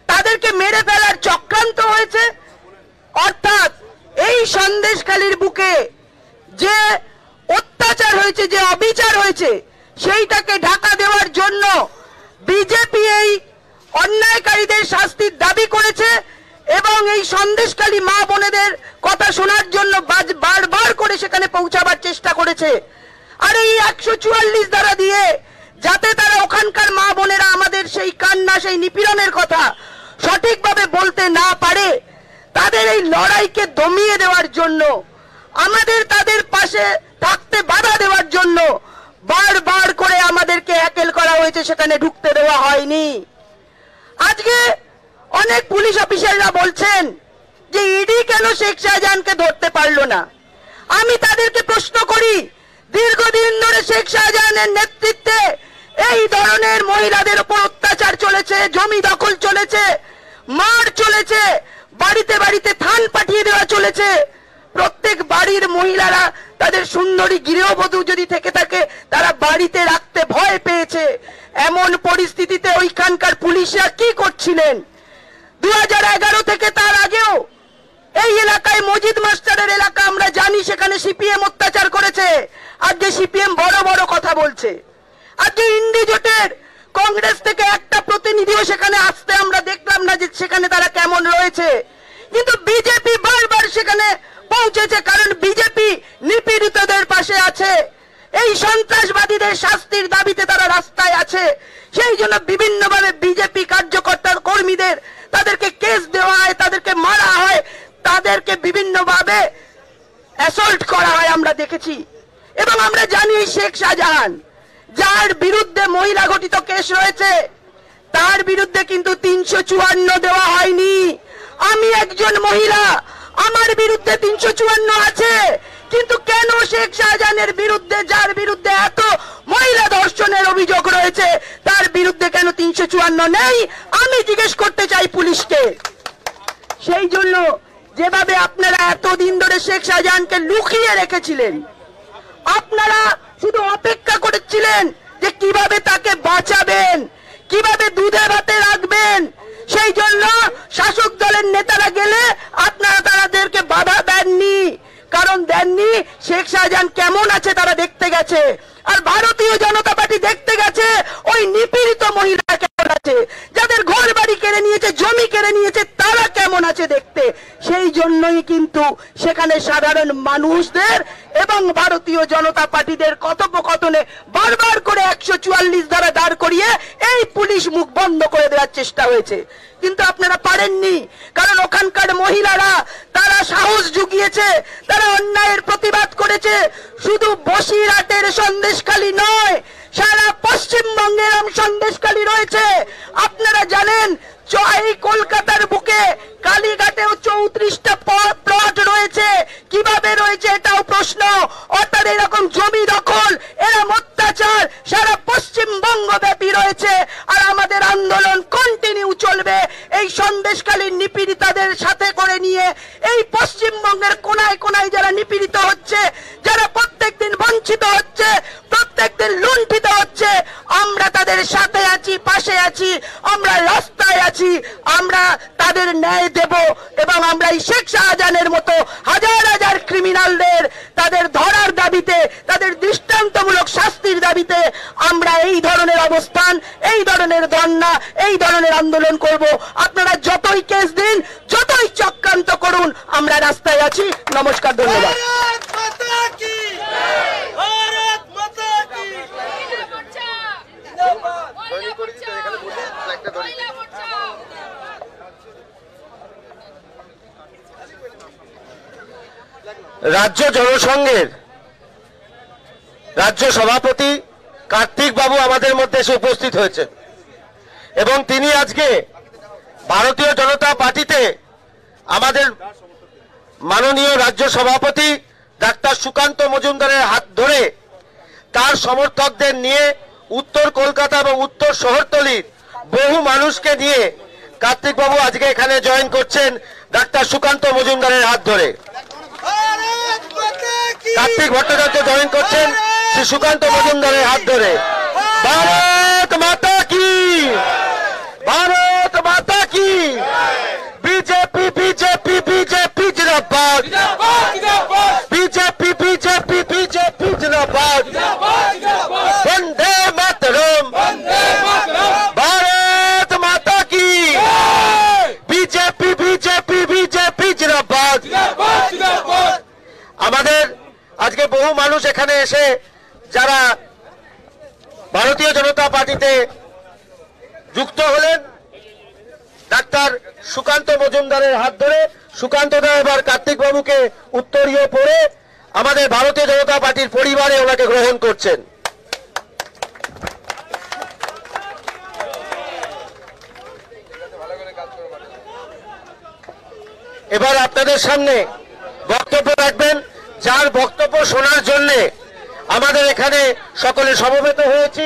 Speaker 7: তাদেরকে মেরে ফেলার চক্রান্ত হয়েছে। অর্থাৎ এই সন্দেশখালির বুকে যে অত্যাচার হয়েছে, যে অবিচার হয়েছে, সেইটাকে ঢাকা দেওয়ার জন্য বিজেপি এই অন্যায়কারীদের শাস্তির দাবি করেছে এবং এই সন্দেশখালী মা বোনেদের কথা শোনার জন্য বারবার করে সেখানে পৌঁছাবার চেষ্টা করেছে। আর এই 144 ধারা দিয়ে যাতে তারা ওখানকার মা বোনেরা আমাদের সেই কান্না, সেই নিপীড়নের কথা সঠিকভাবে বলতে না পারে, তাদের এই লড়াইকে দমিয়ে দেওয়ার জন্য, আমাদের তাদের পাশে থাকতে বাধা দেওয়ার জন্য বারবার করে আমাদেরকে হ্যাকেল করা হয়েছে, সেখানে ঢুকতে দেওয়া হয়নি। আজকে অনেক পুলিশ অফিসাররা বলছেন যে ইডি কেন শেখ শাহজাহানকে ধরতে পারলো না। আমি তাদেরকে প্রশ্ন করি, দীর্ঘদিন ধরে শেখ শাহজাহানের নেতৃত্বে এই ধরনের মহিলাদের উপর অত্যাচার চলেছে, জমি দখল চলেছে, মার চলেছে, বাড়িতে বাড়িতে থান পাঠিয়ে দেওয়া চলেছে। প্রত্যেক বাড়ির মহিলারা তাদের সুন্দরী গৃহবধূ যদি থেকে থাকে, তারা বাড়িতে রাখতে ভয় পেয়েছে। এমন পরিস্থিতিতে ওইখানকার পুলিশরা কি করছিলেন? 2011 থেকে তার আগেও এই এলাকায় মজিদ মাস্টারের এলাকা আমরা জানি, সেখানে সিপিএম অত্যাচার করেছে। আজকে সিপিএম বড় বড় কথা বলছে। আজকে ইন্ডি জোটের কংগ্রেস থেকে একটা প্রতিনিধিও সেখানে আসতে আমরা দেখলাম না যে সেখানে তারা কেমন রয়েছে। কিন্তু বিজেপি বারবার সেখানে পৌঁছেছে, কারণ বিজেপি নিপীড়িতদের পাশে আছে, এই সন্ত্রাসবাদীদের শাস্তির দাবিতে তারা রাস্তায় আছে। সেই জন্য বিভিন্নভাবে বিজেপি কার্যকর্তা কর্মীদের তাদেরকে কেস দেওয়া হয়, তাদেরকে মারা হয়, তাদেরকে বিভিন্নভাবে অ্যাসল্ট করা হয়, আমরা দেখেছি। এবং আমরা জানি শেখ শাহজাহান, যার বিরুদ্ধে মহিলা ঘটিত কেস রয়েছে, তার বিরুদ্ধে কিন্তু 354 দেওয়া হয়নি। আমি একজন মহিলা, আমার বিরুদ্ধে 354 আছে, কিন্তু কেন শেখ শাহজাহানের বিরুদ্ধে, যার বিরুদ্ধে এত মহিলা ধর্ষণের অভিযোগ রয়েছে, তার বিরুদ্ধে কেন 354 নেই? আমি জিজ্ঞেস করতে চাই পুলিশকে। সেই জন্য যেভাবে আপনারা এতদিন ধরে শেখ শাহজাহানকে লুকিয়ে রেখেছিলেন, আপনারা শুধু অপেক্ষা করেছিলেন যে কিভাবে তাকে বাঁচাবেন, কিভাবে দুধে ভাতে রাখবেন। সেই জন্য শাসক দলের নেতারা গেলে আপনারা তাদেরকে বাধা দেননি,
Speaker 8: কারণ দেননি। শেখ শাহজাহান কেমন আছে তারা দেখতে গেছে, আর ভারতীয় জনতা পার্টি দেখতে গেছে ওই নিপীড়িত মহিলা কেমন আছে, যাদের ঘর বাড়ি কেড়ে নিয়েছে, জমি কেড়ে নিয়েছে, তারা কেমন আছে দেখতে। সেই জন্যই কিন্তু সেখানে সাধারণ মানুষদের এবং ভারতীয় জনতা পার্টিদের কথোপকথনে বারবার করে 144 ধারা দাঁড় করিয়ে এই পুলিশ মুখ বন্ধ করে দেওয়ার চেষ্টা হয়েছে, কিন্তু আপনারা পারেননি। কারণ ওখানকার মহিলারা তারা সাহস জুগিয়েছে, তারা অন্যায়ের প্রতিবাদ করেছে। শুধু বসিরহাটের সন্দেশখালী নয়, সারা পশ্চিমবঙ্গের সন্দেশখালী রয়েছে। আপনারা জানেন এই কলকাতার বুকে কালীঘাটেও 34টা প্লট রয়েছে। কিভাবে রয়েছে এটাও প্রশ্ন। অর্থাৎ এরকম জমি দখল, এরকম অত্যাচার সারা পশ্চিমবঙ্গ ব্যাপী রয়েছে। আর আমাদের আন্দোলন কন্টিনিউ চলবে এই সন্দেশখালীর নিপীড়িতাদের সাথে করে নিয়ে। এই পশ্চিমবঙ্গের কোনায় কোনায় যারা নিপীড়িত হচ্ছে, যারা প্রত্যেকদিন বঞ্চিত হচ্ছে, প্রত্যেকদিন লুণ্ঠিত হচ্ছে, আমরা তাদের সাথে আছি, পাশে আছি, আমরা রাস্তায় আছি, আমরা তাদের ন্যায় দেব। এবং আমরা এই শেখ শাহজাহানের মতো হাজার হাজার ক্রিমিনালদের তাদের ধরার দাবিতে, তাদের দৃষ্টান্তমূলক শাস্তির দাবিতে আমরা এই ধরনের অবস্থান, এই ধরনের ধর্ণা, এই ধরনের আন্দোলন করব। আপনারা যতই কেস দিন, যতই চক্রান্ত করুন, আমরা রাস্তায় আছি। নমস্কার, ধন্যবাদ।
Speaker 2: রাজ্য জনসংঘের রাজ্য সভাপতি কার্তিক বাবু আমাদের মধ্যে এসে উপস্থিত হয়েছেন এবং তিনি আজকে ভারতীয় জনতা পার্টিতে আমাদের মাননীয় রাজ্য সভাপতি ডাক্তার সুকান্ত মজুমদারের হাত ধরে তার সমর্থকদের নিয়ে উত্তর কলকাতা এবং উত্তর শহরতলির বহু মানুষকে নিয়ে কার্তিক বাবু আজকে এখানে জয়েন করছেন ডাক্তার সুকান্ত মজুমদারের হাত ধরে। কার্তিক ভট্টাচার্য জয়েন করছেন শ্রী সুকান্ত মজুমদারের হাত ধরে। ভারত মাতা কি, ভারত মাতা কি, বিজেপি বিজেপি বিজেপি জিন্দাবাদ, বিজেপি বিজেপি বিজেপি জিন্দাবাদ, বন্দে মাতরম, ভারত মাতা কি, বিজেপি বিজেপি বিজেপি জিন্দাবাদ। আমাদের আজকে বহু মানুষ এখানে এসে যারা ভারতীয় জনতা পার্টিতে যুক্ত হলেন ডাক্তার সুকান্ত মজুমদারের হাত ধরে। সুকান্ত দা এবার কার্তিক বাবুকে উত্তরীয় পড়ে আমাদের ভারতীয় জনতা পার্টির পরিবারে ওনাকে গ্রহণ করছেন। এবার আপনাদের সামনে বক্তব্য রাখবেন, যার বক্তব্য শোনার জন্য আমাদের এখানে সকলে সমবেত হয়েছি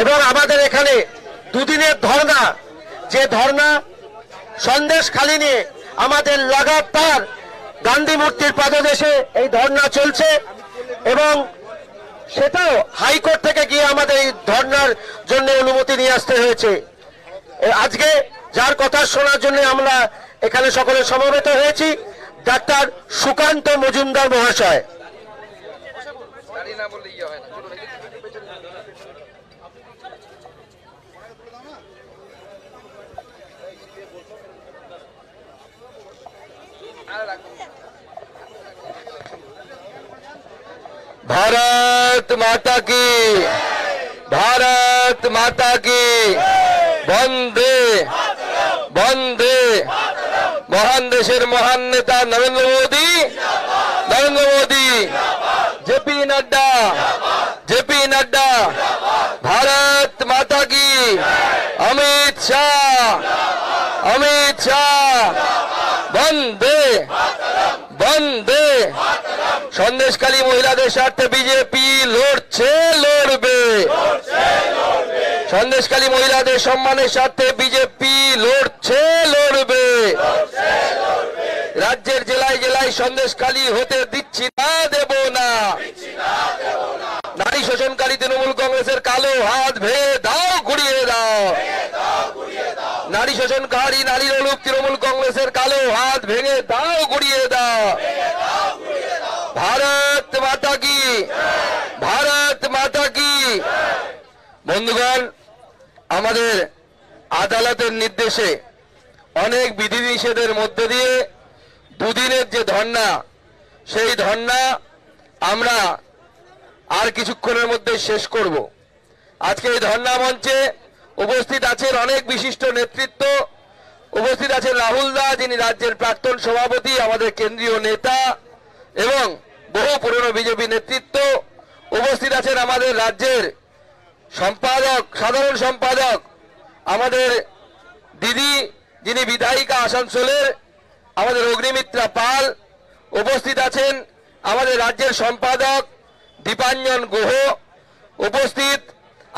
Speaker 2: এবং আমাদের এখানে দুদিনের ধর্ণা, যে ধর্ণা সন্দেশখালী নিয়ে আমাদের লাগাতার গান্ধী মূর্তির পাদদেশে এই ধর্ণা চলছে এবং সেটাও হাইকোর্ট থেকে গিয়ে আমাদের এই ধর্ণার জন্য অনুমতি নিয়ে আসতে হয়েছে। আজকে যার কথা শোনার জন্য আমরা এখানে সকলে সমবেত হয়েছি ডাক্তার সুকান্ত মজুমদার মহাশয়। भारत माता की, भारत माता की, वंदे वंदे। महान देशेर महान नेता नरेंद्र मोदी, नरेंद्र मोदी, जेपी नड्डा, जेपी नड्डा, भारत माता की, अमित शाह, अमित शाह, वंदे वंदे। সন্দেশখালী মহিলাদের স্বার্থে বিজেপি লড়ছে, লড়বে। সন্দেশখালী মহিলাদের সম্মানের স্বার্থে বিজেপি লড়ছে, লড়বে। রাজ্যের জেলায় জেলায় সন্দেশখালী হতে দিচ্ছি না, দেব না। নারী শোষণকারী তৃণমূল কংগ্রেসের কালো হাত ভেঙে দাও, ঘুরিয়ে দাও। নারী শোষণকারী নারী লোক তৃণমূল কংগ্রেসের কালো হাত ভেঙে দাও, ঘুরিয়ে দাও।
Speaker 9: মাতা কি, ভারত মাতা কি। বন্ধুগণ, আমাদের আদালতের নির্দেশে অনেক বিধিনিষেধের মধ্যে দিয়ে দুদিনের যে ধর্ণা, সেই ধর্ণা আমরা আর কিছুক্ষণের মধ্যে শেষ করব। আজকে এই ধর্ণা মঞ্চে উপস্থিত আছেন অনেক বিশিষ্ট নেতৃত্ব, উপস্থিত আছেন রাহুল দা, যিনি রাজ্যের প্রাক্তন সভাপতি, আমাদের কেন্দ্রীয় নেতা এবং বহু পুরনো বিজেপি নেতৃত্ব, উপস্থিত আছেন আমাদের রাজ্যের সম্পাদক, সাধারণ সম্পাদক আমাদের দিদি, যিনি বিধায়িকা আসানসোলের, আমাদের অগ্নিমিত্রা পাল, উপস্থিত আছেন আমাদের রাজ্যের সম্পাদক দীপাঞ্জন গুহ, উপস্থিত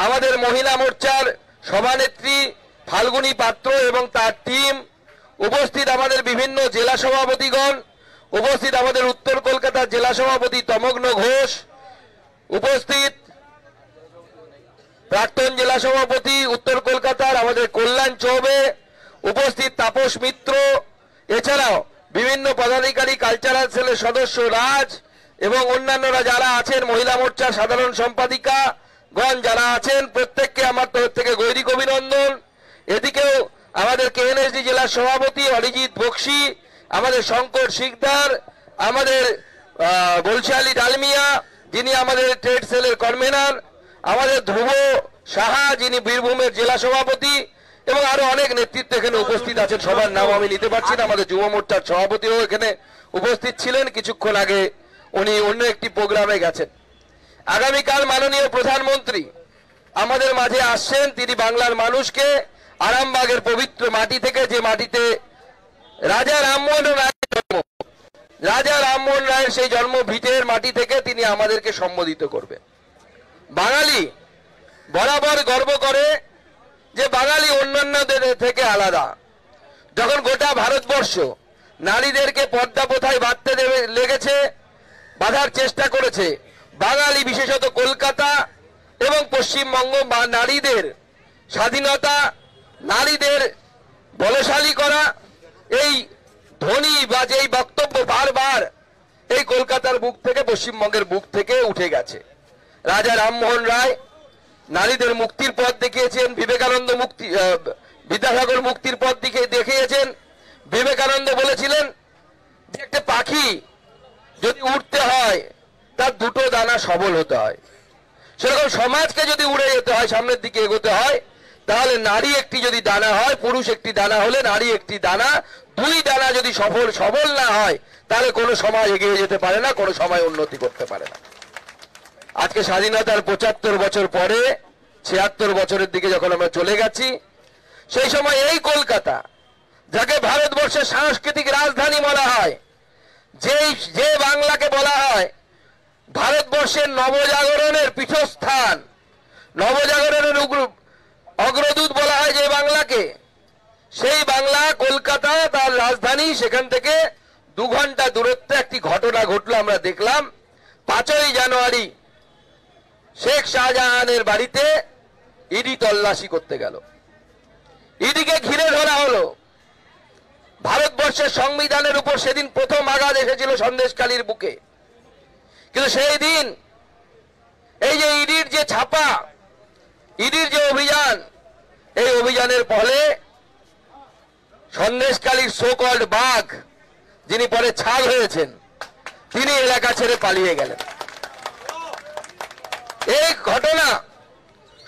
Speaker 9: আমাদের মহিলা মোর্চার সভানেত্রী ফাল্গুনী পাত্র এবং তার টিম, উপস্থিত আমাদের বিভিন্ন জেলা সভাপতিগণ, উপস্থিত আমাদের উত্তর কলকাতার জেলা সভাপতি তমগ্ন ঘোষ, উপস্থিত প্রাক্তন জেলা সভাপতি উত্তর কলকাতার আমাদের কল্যাণ চৌবে, উপস্থিত তাপস মিত্র, এছাড়াও বিভিন্ন পদাধিকারী, কালচারাল সেলের সদস্য রাজ এবং অন্যান্যরা যারা আছেন, মহিলা মোর্চার সাধারণ সম্পাদিকা গণ যারা আছেন, প্রত্যেককে আমার তরফ থেকে গৈরিক অভিনন্দন। এদিকেও আমাদের কেএনএসডি জেলার সভাপতি অরিজিৎ বক্সি, আমাদের শঙ্কর শিকদার, আমাদের বলশালী ডালমিয়া, যিনি আমাদের ট্রেড সেলের কনভেনার, আমাদের ধ্রুব সাহা, যিনি বীরভূমের জেলা সভাপতি, এবং আরো অনেক নেতৃত্ব এখানে উপস্থিত আছেন। সবার নাম আমি নিতে পারছি না। আমাদের যুব মোর্চার সভাপতিও এখানে উপস্থিত ছিলেন, কিছুক্ষণ আগে উনি অন্য একটি প্রোগ্রামে গেছেন। আগামীকাল মাননীয় প্রধানমন্ত্রী আমাদের মাঝে আসছেন। তিনি বাংলার মানুষকে আরামবাগের পবিত্র মাটি থেকে, যে মাটিতে রাজা রামমোহন রায়ের জন্ম, রাজা রামমোহন রায়ের সেই জন্ম ভিটের মাটি থেকে তিনি আমাদেরকে সম্বোধিত করবেন। বাঙালি বরাবর গর্ব করে যে বাঙালি অন্যান্যদের থেকে আলাদা। যখন গোটা ভারতবর্ষ নারীদেরকে পর্দা প্রথায় বাঁধতে লেগেছে, বাঁধার চেষ্টা করেছে, বাঙালি বিশেষত কলকাতা এবং পশ্চিমবঙ্গ বা নারীদের স্বাধীনতা, নারীদের বলশালী করা, এই ধ্বনি বা যেই বক্তব্য বারবার এই কলকাতার বুক থেকে, পশ্চিমবঙ্গের বুক থেকে উঠে গেছে। রাজা রামমোহন রায় নারীদের মুক্তির পথ দেখিয়েছেন, বিবেকানন্দ বিদ্যাসাগর মুক্তির পথ দেখিয়েছেন। বিবেকানন্দ বলেছিলেন যে একটা পাখি যদি উড়তে হয় তার দুটো দানা সবল হতে হয়, সেরকম সমাজকে যদি উড়ে যেতে হয়, সামনের দিকে এগোতে হয়, তাহলে নারী একটি যদি দানা হয়, পুরুষ একটি দানা হলে নারী একটি দানা, দুই দানা যদি সবল না হয়, তাহলে কোনো সমাজ এগিয়ে যেতে পারে না, কোনো সময় উন্নতি করতে পারে না। আজকে স্বাধীনতার ৭৫ বছর পরে ৭৬ বছরের দিকে যখন আমরা চলে গেছি, সেই সময় এই কলকাতা, যাকে ভারতবর্ষের সাংস্কৃতিক রাজধানী বলা হয়, যে বাংলাকে বলা হয় ভারতবর্ষের নবজাগরণের পীঠস্থান, নবজাগরণের অগ্রদূত বলা হয় যে বাংলাকে, সেই বাংলা কলকাতা তার রাজধানী। সেখান থেকে 2 ঘন্টা দূরত্বে একটি ঘটনা ঘটলো, আমরা দেখলাম 5ই জানুয়ারি শেখ শাহজাহানের বাড়িতে ইডি তল্লাশি করতে গেল, ইডিকে ঘিরে ধরা হলো। ভারতবর্ষের সংবিধানের উপর সেদিন প্রথম আঘাত এসেছিল সন্দেশখালীর বুকে, কিন্তু সেই দিন এই যে ইডির যে ছাপা, ইডির যে অভিযান, এই অভিযানের ফলে সন্দেশখালীর সো-কল্ড বাঘ, যিনি পরে ছাল হয়েছেন, তিনি এলাকা ছেড়ে পালিয়ে গেলেন। এই ঘটনা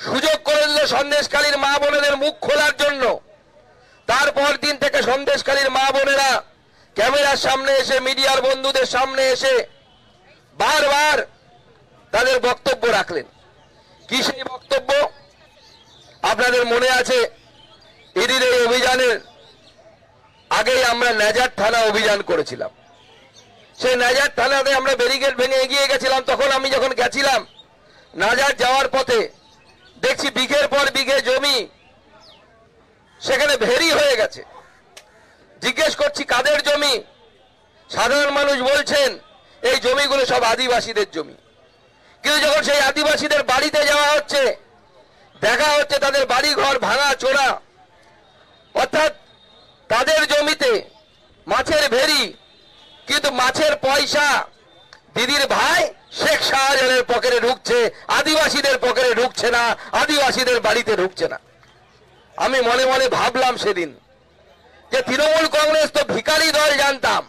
Speaker 9: সুযোগ করে দিল সন্দেশখালীর মা বোনেদের মুখ খোলার জন্য। তারপর দিন থেকে সন্দেশখালীর মা বোনেরা ক্যামেরার সামনে এসে, মিডিয়ার বন্ধুদের সামনে এসে বারবার তাদের বক্তব্য রাখলেন। কি সেই বক্তব্য? আপনাদের মনে আছে, ইডির এই অভিযানের আগেই আমরা নাজার থানা অভিযান করেছিলাম। সেই নাজার থানাতে আমরা ব্যারিকেড ভেঙে এগিয়ে গেছিলাম। তখন আমি যখন গেছিলাম, নাজার যাওয়ার পথে দেখছি বিঘের পর বিঘে জমি সেখানে ভেরি হয়ে গেছে। জিজ্ঞেস করছি কাদের জমি? সাধারণ মানুষ বলছেন এই জমিগুলো সব আদিবাসীদের জমি। কিন্তু যখন সেই আদিবাসীদের বাড়িতে যাওয়া হচ্ছে, দেখা হচ্ছে তাদের বাড়ি ঘর ভাঙা চোরা, অর্থাৎ তাদের জমিতে মাছের ভেরি, কিন্তু মাছের পয়সা দিদির ভাই শেখ শাহজাহানের পকেটে ঢুকছে, আদিবাসীদের পকেটে ঢুকছে না, আদিবাসীদের বাড়িতে ঢুকছে না। আমি মনে মনে ভাবলাম সেদিন যে তৃণমূল কংগ্রেস তো ভিখারি দল জানতাম,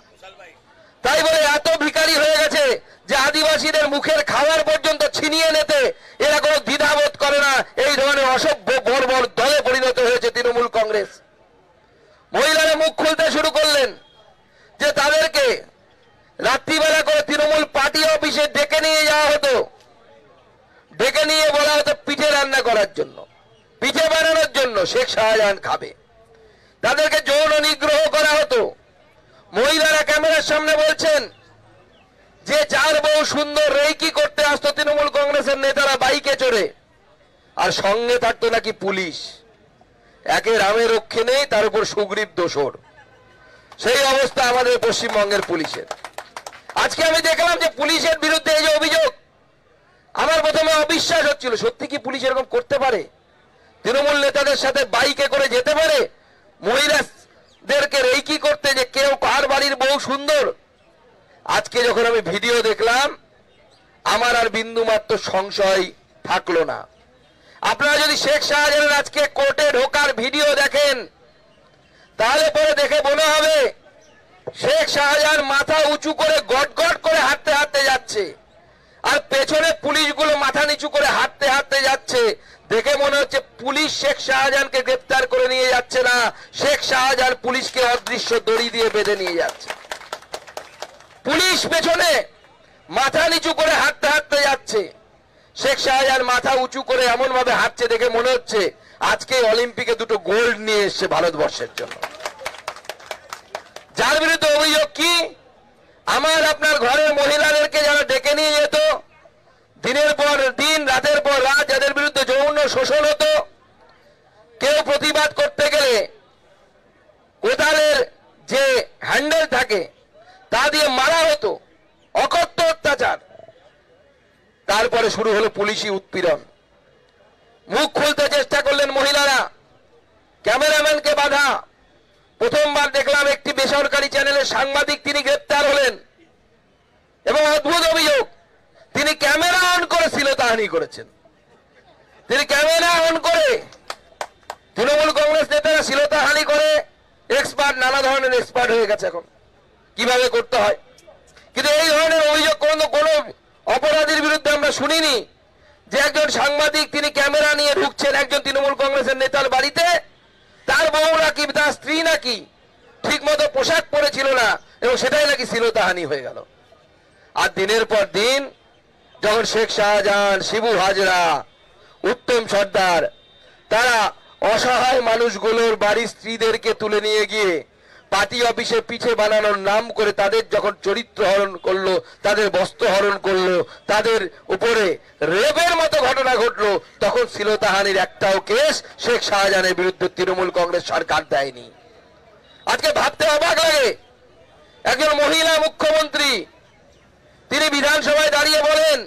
Speaker 9: তাই বলে এত ভিখারি হয়ে গেছে যে আদিবাসীদের মুখের খাবার পর্যন্ত ছিনিয়ে নিতে এরা কোনো দ্বিধাবোধ করে না। এই ধরনের অসভ্য বর্বর দলে পরিণত হয়েছে তৃণমূল কংগ্রেস। মহিলারা মুখ খুলতে শুরু করলেন যে তাদেরকে রাত্রিবেলা করে তৃণমূল পার্টি অফিসে ডেকে নিয়ে যাওয়া হতো, ডেকে নিয়ে বলা হতো পিঠে রান্না করার জন্য, পিঠে বানানোর জন্য শেখ শাহজাহান খাবে। তাদেরকে যৌন নিগ্রহ করা হতো। মহিলারা ক্যামেরার সামনে বলছেন যে যার বউ সুন্দর রেকি করতে আসতো তৃণমূল কংগ্রেসের নেতারা বাইকে চড়ে, আর সঙ্গে থাকতো নাকি পুলিশ। একে রামে রক্ষে নেই, তার উপর সুগ্রীব দোসর। সেই অবস্থা আমাদের পশ্চিমবঙ্গের পুলিশের। আজকে আমি দেখলাম যে পুলিশের বিরুদ্ধে এই যে অভিযোগ, আমার প্রথমে অবিশ্বাস হচ্ছিল, সত্যি কি পুলিশ এরকম করতে পারে? তৃণমূল নেতাদের সাথে বাইকে করে যেতে পারে মহিলাদেরকে রেকি করতে, যে কেউ কার বাড়ির বউ সুন্দর? আজকে যখন আমি ভিডিও দেখলাম আমার আর বিন্দুমাত্র সংশয় থাকলো না। আপনারা যদি শেখ শাহজাহানের আজকে কোর্টে ঢোকার ভিডিও দেখেন তাহলে পরে দেখে মনে হবে শেখ শাহজাহান মাথা উঁচু করে গট গট করে হাঁটতে হাঁটতে যাচ্ছে, আর পেছনে পুলিশগুলো মাথা নিচু করে হাঁটতে হাঁটতে যাচ্ছে। দেখে মনে হচ্ছে পুলিশ শেখ শাহজাহানকে গ্রেপ্তার করে নিয়ে যাচ্ছে না, শেখ শাহজাহান পুলিশকে অদৃশ্য দড়ি দিয়ে বেঁধে নিয়ে যাচ্ছে। পুলিশ পেছনে মাথা নিচু করে হাঁটতে হাঁটতে যাচ্ছে, শেখ শাহজাহান মাথা উঁচু করে এমন ভাবে হাঁটছে দেখে মনে হচ্ছে আজকে অলিম্পিকে দুটো গোল্ড নিয়ে এসছে ভারতবর্ষের জন্য। যার বিরুদ্ধে অভিযোগ কি, আমার আপনার ঘরের মহিলাদেরকে যারা ডেকে নিয়ে যেত, দিনের পর দিন রাতের পর রাত যাদের বিরুদ্ধে যৌন শোষণ হতো, কেউ প্রতিবাদ করতে গেলে কোদালের যে হ্যান্ডেল থাকে তা দিয়ে মারা হতো, অকথ্য অত্যাচার। তারপরে শুরু হলো পুলিশি উৎপীড়ন। মুখ খুলতে চেষ্টা করলেন মহিলারা, ক্যামেরাম্যানকে বাধা। প্রথমবার দেখলাম একটি বেসরকারি চ্যানেলের সাংবাদিক তিনি গ্রেপ্তার হলেন, এবং অদ্ভুত অভিযোগ তিনি ক্যামেরা অন করে শ্লীলতাহানি করেছেন। তিনি ক্যামেরা অন করে, তৃণমূল কংগ্রেস নেতারা শ্লীলতাহানি করে এক্সপার্ট, নানা ধরনের এক্সপার্ট হয়ে গেছে এখন কিভাবে করতে হয়। কিন্তু এই ধরনের অভিযোগ কোনো অপরাধীর বিরুদ্ধে আমরা শুনিনি যে একজন সাংবাদিক তিনি ক্যামেরা নিয়ে ঢুকছেন একজন তৃণমূল কংগ্রেসের নেতার বাড়িতে, তার বউ নাকি তার স্ত্রী নাকি ঠিক মতো পোশাক পরেছিল না, এবং সেটাই নাকি শ্লীলতাহানি হয়ে গেল। আর দিনের পর দিন যখন শেখ শাহজাহান, শিবু হাজরা, উত্তম সর্দার তারা অসহায় মানুষগুলোর বাড়ির স্ত্রীদেরকে তুলে নিয়ে গিয়ে পার্টি অফিসে পিঠে বানানোর নাম করে তাদের যখন চরিত্র হরণ করলো, তাদের বস্ত্র হরণ করলো, তাদের উপরে রেপের মতো ঘটনা ঘটলো, তখন শ্লীলতাহানির একটাও কেস শেখ শাহজাহানের বিরুদ্ধে তৃণমূল কংগ্রেস সরকার দেয়নি। আজকে ভাবতে অবাক লাগে, একজন মহিলা মুখ্যমন্ত্রী তিনি বিধানসভায় দাঁড়িয়ে বলেন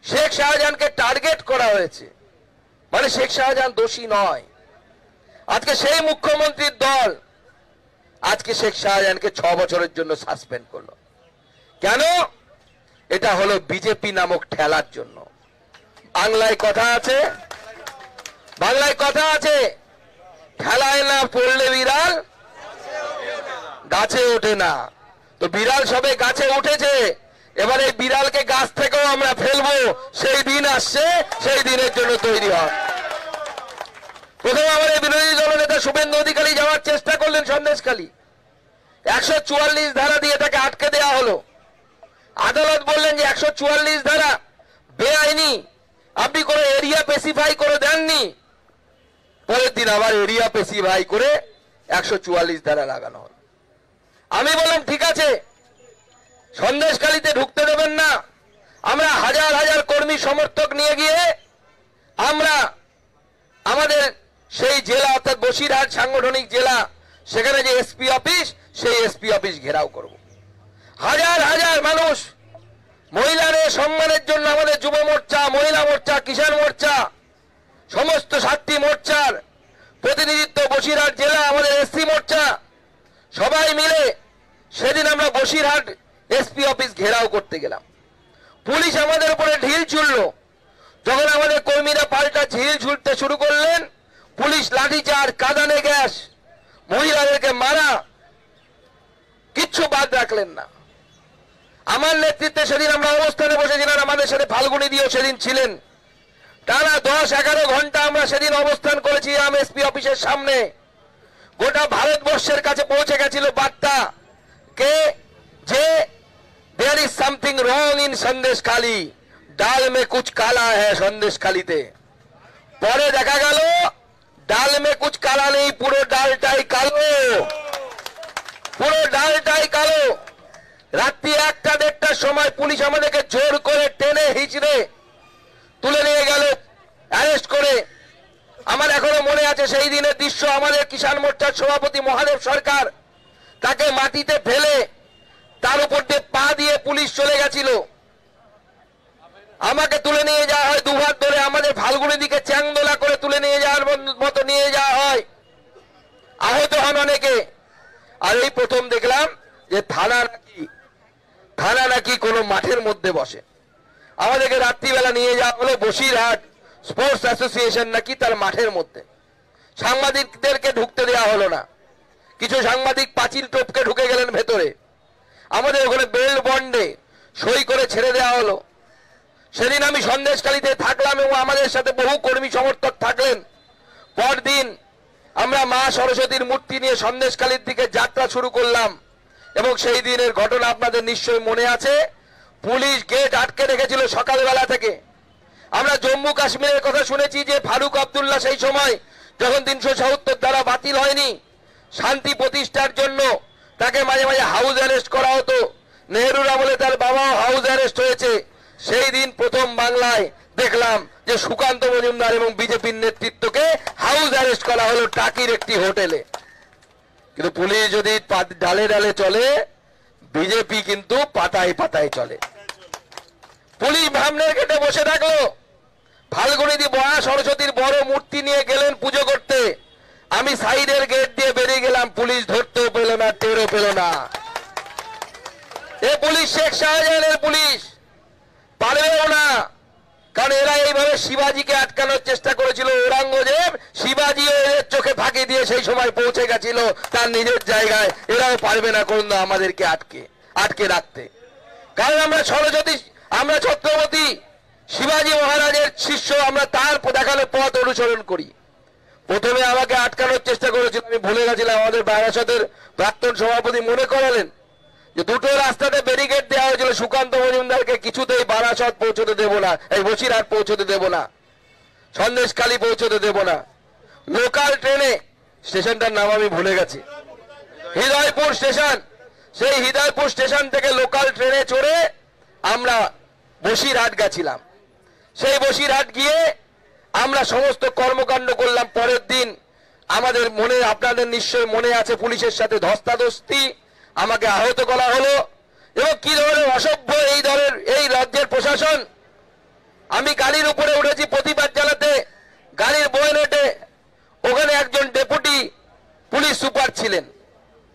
Speaker 9: শেখ শাহজাহানকে টার্গেট করা হয়েছে, মানে শেখ শাহজাহান দোষী নয়। আজকে সেই মুখ্যমন্ত্রীর দল আজকে শেখ শাহজাহানকে 6 বছরের জন্য সাসপেন্ড করলো। কেন? এটা হলো বিজেপি নামক ঠেলার জন্য। বাংলায় কথা আছে, ঠেলায় না পড়লে বিড়াল গাছে ওঠে না। তো বিড়াল সবে গাছে উঠেছে, এবার এই বিড়ালকে গাছ থেকেও আমরা ফেলবো, সেই দিন আসছে, সেই দিনের জন্য তৈরি হয়। প্রথমে আমাদের বিরোধী দলনেতা শুভেন্দু অধিকারী যাওয়ার চেষ্টা করলেন সন্দেশখালী, 144 ধারা দিয়ে তাকে আটকে দেওয়া হলো। আদালত বললেন যে 144 ধারা বেআইনি, আপনি কোনো এরিয়া স্পেসিফাই করে দেননি। পরের দিন আবার এরিয়া স্পেসিফাই করে 144 ধারা লাগানো হলো। আমি বললাম ঠিক আছে, সন্দেশখালীতে ঢুকতে দেবেন না, আমরা হাজার হাজার কর্মী সমর্থক নিয়ে গিয়ে আমরা আমাদের সেই জেলা অর্থাৎ বসিরহাট সাংগঠনিক জেলা, সেখানে যে এসপি অফিস, সেই এসপি অফিস ঘেরাও করব। হাজার হাজার মানুষ, মহিলাদের সম্মানের জন্য আমাদের যুব মোর্চা, মহিলা মোর্চা, কিষাণ মোর্চা, সমস্ত 7টি মোর্চার প্রতিনিধিত্ব বসিরহাট জেলা, আমাদের এসসি মোর্চা, সবাই মিলে সেদিন আমরা বসিরহাট এসপি অফিস ঘেরাও করতে গেলাম। পুলিশ আমাদের উপরে ঢিল ছুড়লো। যখন আমাদের কর্মীরা পাল্টা ঢিল ছুড়তে শুরু করলেন, পুলিশ লাঠিচার্জ, কাঁদানে গ্যাস, মহিলাদেরকে মারা, কিচ্ছু বাদ রাখলেন না। আমার নেতৃত্বে সেদিন আমরা অবস্থানে বসেছিলাম, আমাদের সাথে ফাল্গুনী দিও সেদিন ছিলেন। টানা 10-11 ঘন্টা আমরা সেদিন অবস্থান করেছিলাম এসপি অফিসের সামনে। গোটা ভারতবর্ষের কাছে পৌঁছে গেছিল বার্তা কে যে there is something wrong in Sandeshkhali, ডাল মে কুছ কালা হ্যাঁ সন্দেশখালীতে। পরে দেখা গেল ডাল মে কুছ কালা নেই, পুরো ডালটাই কালো, পুরো ডালটাই কালো। রাত্রি 1টা-1:30টার সময় পুলিশ আমাদেরকে জোর করে টেনে হিচড়ে তুলে নিয়ে গেল অ্যারেস্ট করে। আমার এখনো মনে আছে সেই দিনের দৃশ্য। আমাদের কিষাণ মোর্চার সভাপতি মহাদেব সরকার, তাকে মাটিতে ফেলে তার উপর দিয়ে পা দিয়ে পুলিশ চলে গেছিল। আমাকে তুলে নিয়ে যাওয়া হয় দুহাত ধরে, আমাদের ফাল্গুনি দিকে চ্যাংদোলা করে তুলে নিয়ে যাওয়ার মতো নিয়ে যাওয়া হয়। আহত হন অনেকে। আর এই প্রথম দেখলাম যে থানা নাকি কোনো মাঠের মধ্যে বসে। আমাদেরকে রাত্রিবেলা নিয়ে যাওয়া হলো বসিরহাট স্পোর্টস অ্যাসোসিয়েশন নাকি তার মাঠের মধ্যে। সাংবাদিকদেরকে ঢুকতে দেওয়া হলো না। কিছু সাংবাদিক পাঁচিল টপকে ঢুকে গেলেন ভেতরে। আমাদের ওখানে বেল বন্ডে সই করে ছেড়ে দেওয়া হলো। সেদিন আমি সন্দেশখালীতে থাকলাম এবং আমাদের সাথে বহু কর্মী সমর্থক থাকলেন। পরদিন আমরা মা সরস্বতীর মূর্তি নিয়ে সন্দেশখালীর দিকে যাত্রা শুরু করলাম এবং সেই দিনের ঘটনা আপনাদের নিশ্চয়ই মনে আছে। পুলিশ গেট আটকে রেখেছিল সকালবেলা থেকে। আমরা জম্মু কাশ্মীরের কথা শুনেছি যে ফারুক আব্দুল্লাহ সেই সময় যখন 377 ধারা বাতিল হয়নি, শান্তি প্রতিষ্ঠার জন্য তাকে মাঝে মাঝে হাউস অ্যারেস্ট করা হতো। নেহরুর আমলে তার বাবাও হাউস অ্যারেস্ট হয়েছে। সেই দিন প্রথম বাংলায় দেখলাম যে সুকান্ত মজুমদার এবং বিজেপির নেতৃত্বকে হাউস অ্যারেস্ট করা হলো টাকির একটি হোটেলে। কিন্তু পুলিশ যদি ডালে ডালে চলে, বিজেপি কিন্তু পাতায় পাতায় চলে। পুলিশ ভামনের গেটে বসে থাকলো। ফাল্গুনিদি মা সরস্বতীর বড় মূর্তি নিয়ে গেলেন পুজো করতে। আমি সাইডের গেট দিয়ে বেরিয়ে গেলাম, পুলিশ ধরতেও পেল না, টেরও পেল না। এ পুলিশ শেখ শাহজাহানের পুলিশ, পারবেও না। কারণ এরা এইভাবে শিবাজিকে আটকানোর চেষ্টা করেছিল। ঔরঙ্গজেব শিবাজিও এদের চোখে ফাঁকি দিয়ে সেই সময় পৌঁছে গেছিল তার নিজের জায়গায়। এরাও পারবে না কোন আমাদেরকে আটকে রাখতে। কারণ আমরা ছত্রপতি শিবাজি মহারাজের শিষ্য, আমরা তার দেখানো পথ অনুসরণ করি। প্রথমে আমাকে আটকানোর চেষ্টা করেছিল, আমি ভুলে গেছিলাম। আমাদের বারাসতের প্রাক্তন সভাপতি মনে করালেন যে দুটো রাস্তাতে ব্যারিকেড দেওয়া হয়েছিল। সুকান্ত মজুমদারকে কিছুতেই বারাসত পৌঁছতে দেব না, এই বসিরহাট পৌঁছতে দেব না, সন্দেশখালী পৌঁছতে দেব না। লোকাল ট্রেনে, স্টেশনটার নাম আমি ভুলে গেছি, হৃদয়পুর স্টেশন, সেই হৃদয়পুর স্টেশন থেকে লোকাল ট্রেনে চড়ে আমরা বসিরহাট গেছিলাম। সেই বসিরহাট গিয়ে আমরা সমস্ত কর্মকাণ্ড করলাম। পরের দিন আমাদের আপনাদের নিশ্চয় মনে আছে, পুলিশের সাথে ধস্তাধস্তি, আমাকে আহত করা হলো। এবং কি ধরনের অসভ্য এই রাজ্যের প্রশাসন। আমি গাড়ির উপরে উঠেছি প্রতিবাদ জানাতে, গাড়ির বয়নেটে ওখানে একজন ডেপুটি পুলিশ সুপার ছিলেন,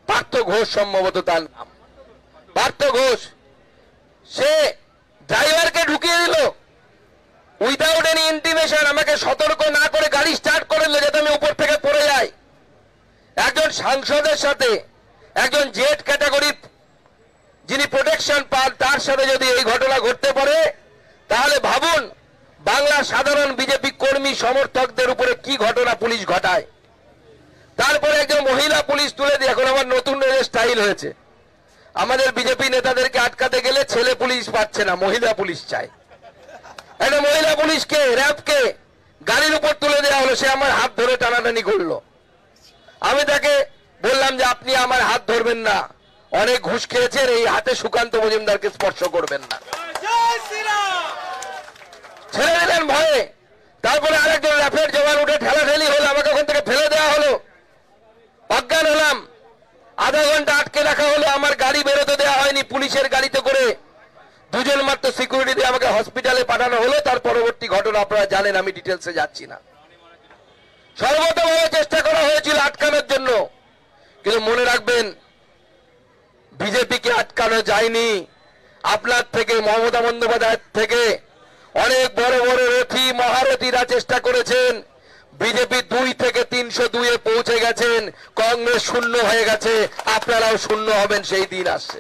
Speaker 9: পার্থ ঘোষ সম্ভবত তার নাম, পার্থ ঘোষ। সে ড্রাইভারকে ঢুকিয়ে দিল উইদাউট এনি ইন্টিমেশন। আমাকে সতর্ক না করে গাড়ি স্টার্ট করে দিল যাতে আমি উপর থেকে পড়ে যাই। একজন সাংসদের সাথে, একজন জেড ক্যাটাগরির যিনি প্রোটেকশন পান, তার সাথে যদি এই ঘটনা ঘটতে পারে, তাহলে ভাবুন বাংলার সাধারণ বিজেপি কর্মী সমর্থকদের উপরে কি ঘটনা পুলিশ ঘটায়। তারপরে একজন মহিলা পুলিশ তুলে দিয়ে, এখন আমার নতুন স্টাইল হয়েছে, আমাদের বিজেপি নেতাদেরকে আটকাতে গেলে ছেলে পুলিশ পাচ্ছে না, মহিলা পুলিশ চাই। একটা মহিলা পুলিশকে, র্যাবকে গাড়ির উপর তুলে দেওয়া হলো। সে আমার হাত ধরে টানাটানি করলো। আমি তাকে বললাম যে আপনি আমার হাত ধরবেন না, অনেক ঘুষ খেয়েছেন, এই হাতে সুকান্ত মজুমদারকে স্পর্শ করবেন না। ছেড়ে দিলেন ভয়ে। তারপরে আরেকজন র্যাফের জওয়ান উঠে ঠেলাঠেলি হলো, আমাকে ওখান থেকে ফেলে দেওয়া হলো। অজ্ঞান হলাম, আধা ঘন্টা আটকে রাখা হলো। আমার গাড়ি বেরোতে দেওয়া হয়নি, পুলিশের গাড়িতে করে দুজন মাত্র সিকিউরিটি দিয়ে আমাকে হসপিটালে পাঠানো হলো। তার পরবর্তী ঘটনা আপনারা জানেন, আমি ডিটেলসে যাচ্ছি না। সর্বতভাবে চেষ্টা করা হয়েছিল আটকানোর জন্য, কিন্তু মনে রাখবেন বিজেপিকে আটকানো যায়নি। আপনার থেকে, মমতা বন্দ্যোপাধ্যায়ের থেকে অনেক বড় বড় রথী মহারথীরা চেষ্টা করেছেন। বিজেপি 2 থেকে 302-এ পৌঁছে গেছেন, কংগ্রেস শূন্য হয়ে গেছে, আপনারাও শূন্য হবেন, সেই দিন আসছে।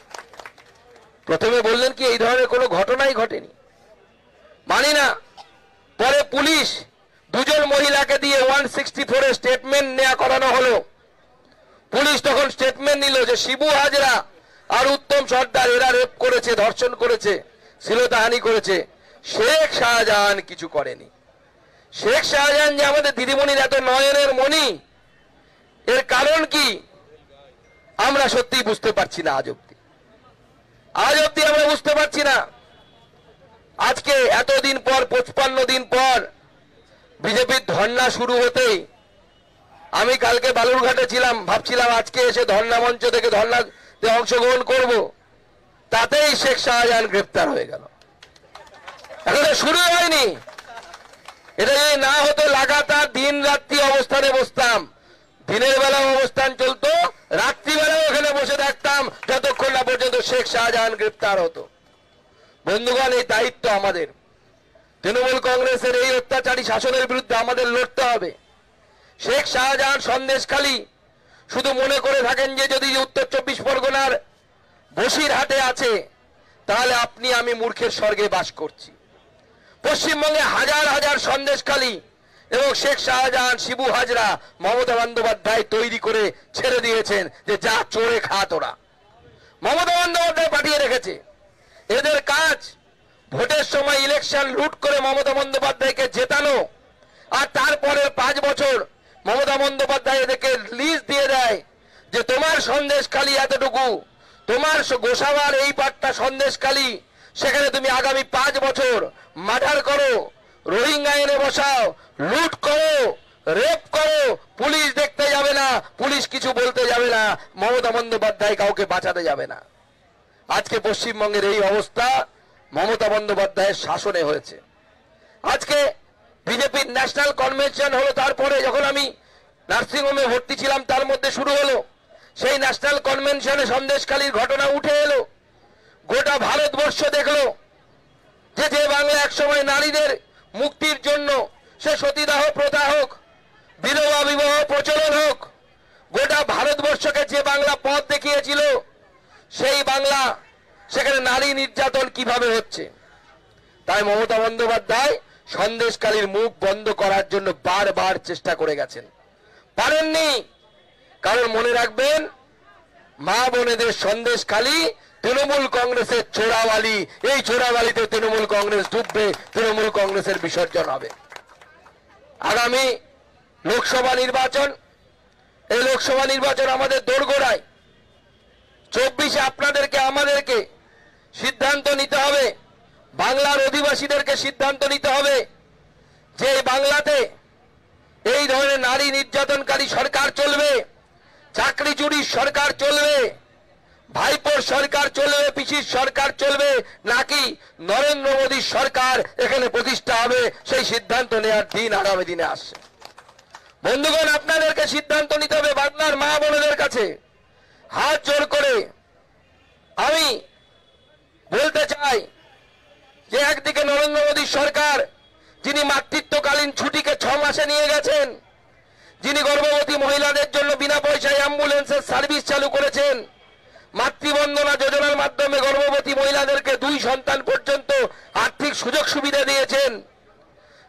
Speaker 9: প্রথমে বললেন কি এই ধরনের কোনো ঘটনাই ঘটেনি, মানি না। পরে পুলিশ 2 জন মহিলাকে দিয়ে 164-এ স্টেটমেন্ট নেওয়া করানো হলো। পুলিশ তখন স্টেটমেন্ট নিল যে শিবু হাজরা আর উত্তম সর্দার এরা রেপ করেছে, ধর্ষণ করেছে, শ্লীলতাহানি করেছে। শেখ শাহজাহান কিছু করেনি। শেখ শাহজাহান যে আমাদের দিদিমণির এত নয়নের মণি, এর কারণ কি আমরা সত্যি বুঝতে পারছি না। আজ অব্দি আমরা বুঝতে পারছি না। আজকে এতদিন পর, 55 দিন পর বিজেপির ধর্ণা শুরু হতেই আমি কালকে বালুরঘাটে ছিলাম, ভাবছিলাম আজকে এসে ধর্ণা মঞ্চ থেকে ধর্ণাতে অংশগ্রহণ করব, তাতেই শেখ শাহজাহান গ্রেপ্তার হয়ে গেল। এখনো শুরু হয়নি। এটা যদি না হতো লাগাতার দিন রাত্রি অবস্থানে বসতাম, দিনের বেলাও অবস্থান চলতো, রাত্রিবেলাও ওখানে বসে থাকতাম যতক্ষণ না পর্যন্ত শেখ শাহজাহান গ্রেপ্তার হতো। বন্ধুগণ, এই দায়িত্ব আমাদের। তৃণমূল কংগ্রেসের এই অত্যাচারী শাসনের বিরুদ্ধে আমাদের লড়তে হবে। শেখ শাহজাহান সন্দেশখালী শুধু মনে করে থাকেন যে যদি উত্তর 24 পরগনার বসিরহাটে আছে তাহলে আপনি আমি মূর্খের স্বর্গে বাস করছি। পশ্চিমবঙ্গে হাজার হাজার সন্দেশখালী এবং শেখ শাহজাহান, শিবু হাজরা মমতা বন্দ্যোপাধ্যায় তৈরি করে ছেড়ে দিয়েছেন যে যা চোরে খা তোরা। মমতা বন্দ্যোপাধ্যায় পাঠিয়ে রেখেছে। এদের কাজ ভোটের সময় ইলেকশন লুট করে মমতা বন্দ্যোপাধ্যায়কে জেতানো, আর তারপরের 5 বছর মমতা বন্দ্যোপাধ্যায় এদেরকে লিস্ট দিয়ে দেয় যে তোমার সন্দেশখালী এতটুকু, তোমার গোসাবার এই পাটটা সন্দেশখালী, সেখানে তুমি আগামী 5 বছর মার্ডার করো, রোহিঙ্গা এনে বসাও, লুট করো, রেপ করো, পুলিশ দেখতে যাবে না, পুলিশ কিছু বলতে যাবে না, মমতা বন্দ্যোপাধ্যায় কাউকে বাঁচাতে যাবে না। আজকে পশ্চিমবঙ্গের এই অবস্থা মমতা বন্দ্যোপাধ্যায়ের শাসনে হয়েছে। আজকে বিজেপির ন্যাশনাল কনভেনশন হলো, তারপরে যখন আমি নার্সিংহোমে ভর্তি ছিলাম তার মধ্যে শুরু হলো। সেই ন্যাশনাল কনভেনশনে সন্দেশখালীর ঘটনা উঠে এলো। গোটা ভারতবর্ষ দেখলো যে বাংলা একসময় নারীদের মুক্তির জন্য, সে সতীদাহ প্রথা হোক, বিধবা বিবাহ প্রচলন হোক, গোটা ভারতবর্ষকে যে বাংলা পথ দেখিয়েছিল, সেই বাংলা সেখানে নারী নির্যাতন কিভাবে হচ্ছে। তাই মমতা বন্দ্যোপাধ্যায় সন্দেশখালীর মুখ বন্ধ করার জন্য বারবার চেষ্টা করে গেছেন, পারেননি। কারণ মনে রাখবেন, মা বোনেদের সন্দেশখালী তৃণমূল কংগ্রেসের চোরাবালি, এই চোরাবালিতে তৃণমূল কংগ্রেস ডুববে, তৃণমূল কংগ্রেসের বিসর্জন হবে। আগামী লোকসভা নির্বাচন, এই লোকসভা নির্বাচন আমাদের দোরগোড়ায়। 24-এ আপনাদেরকে, আমাদেরকে সিদ্ধান্ত নিতে হবে, বাংলার অধিবাসীদেরকে সিদ্ধান্ত নিতে হবে যে বাংলাতে এই ধরনের নারী নির্যাতনকারী সরকার চলবে, চাকরি চুরির সরকার চলবে, ভাইপোর সরকার চলবে, পিসির সরকার চলবে, নাকি নরেন্দ্র মোদীর সরকার এখানে প্রতিষ্ঠা হবে। সেই সিদ্ধান্ত নেওয়ার দিন আগামী দিনে আসছে। বন্ধুগণ, আপনাদেরকে সিদ্ধান্ত নিতে হবে। বাংলার মা বোনেদের কাছে হাত জোর করে আমি বলতে চাই যে একদিকে নরেন্দ্র মোদীর সরকার, যিনি মাতৃত্বকালীন ছুটিকে 6 মাসে নিয়ে গেছেন, যিনি গর্ভবতী মহিলাদের জন্য বিনা পয়সায় অ্যাম্বুলেন্সের সার্ভিস চালু করেছেন, মাতৃবন্দনা যোজনার মাধ্যমে গর্ভবতী মহিলাদেরকে 2 সন্তান পর্যন্ত আর্থিক সুযোগ সুবিধা দিয়েছেন,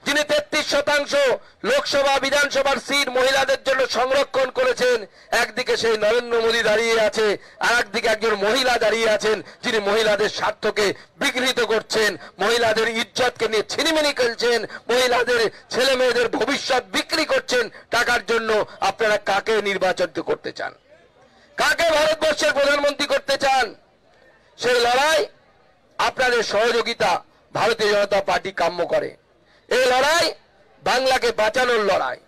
Speaker 9: যিনি 33% লোকসভা বিধানসভার সিট মহিলাদের জন্য সংরক্ষণ করেছেন। একদিকে সেই নরেন্দ্র মোদী দাঁড়িয়ে আছে, আর একদিকে একজন মহিলা দাঁড়িয়ে আছেন যিনি মহিলাদের স্বার্থকে বিঘ্নিত করছেন, মহিলাদের ইজ্জতকে নিয়ে ছিনিমিনি খেলছেন, মহিলাদের ছেলে মেয়েদের ভবিষ্যৎ বিক্রি করছেন টাকার জন্য। আপনারা কাকে নির্বাচন করতে চান? কাকে ভারতবর্ষের প্রধানমন্ত্রী করতে চান? সেই লড়াই, আপনাদের সহযোগিতা ভারতীয় জনতা পার্টি কাম্য করে। এই লড়াই বাংলাকে বাঁচানোর লড়াই,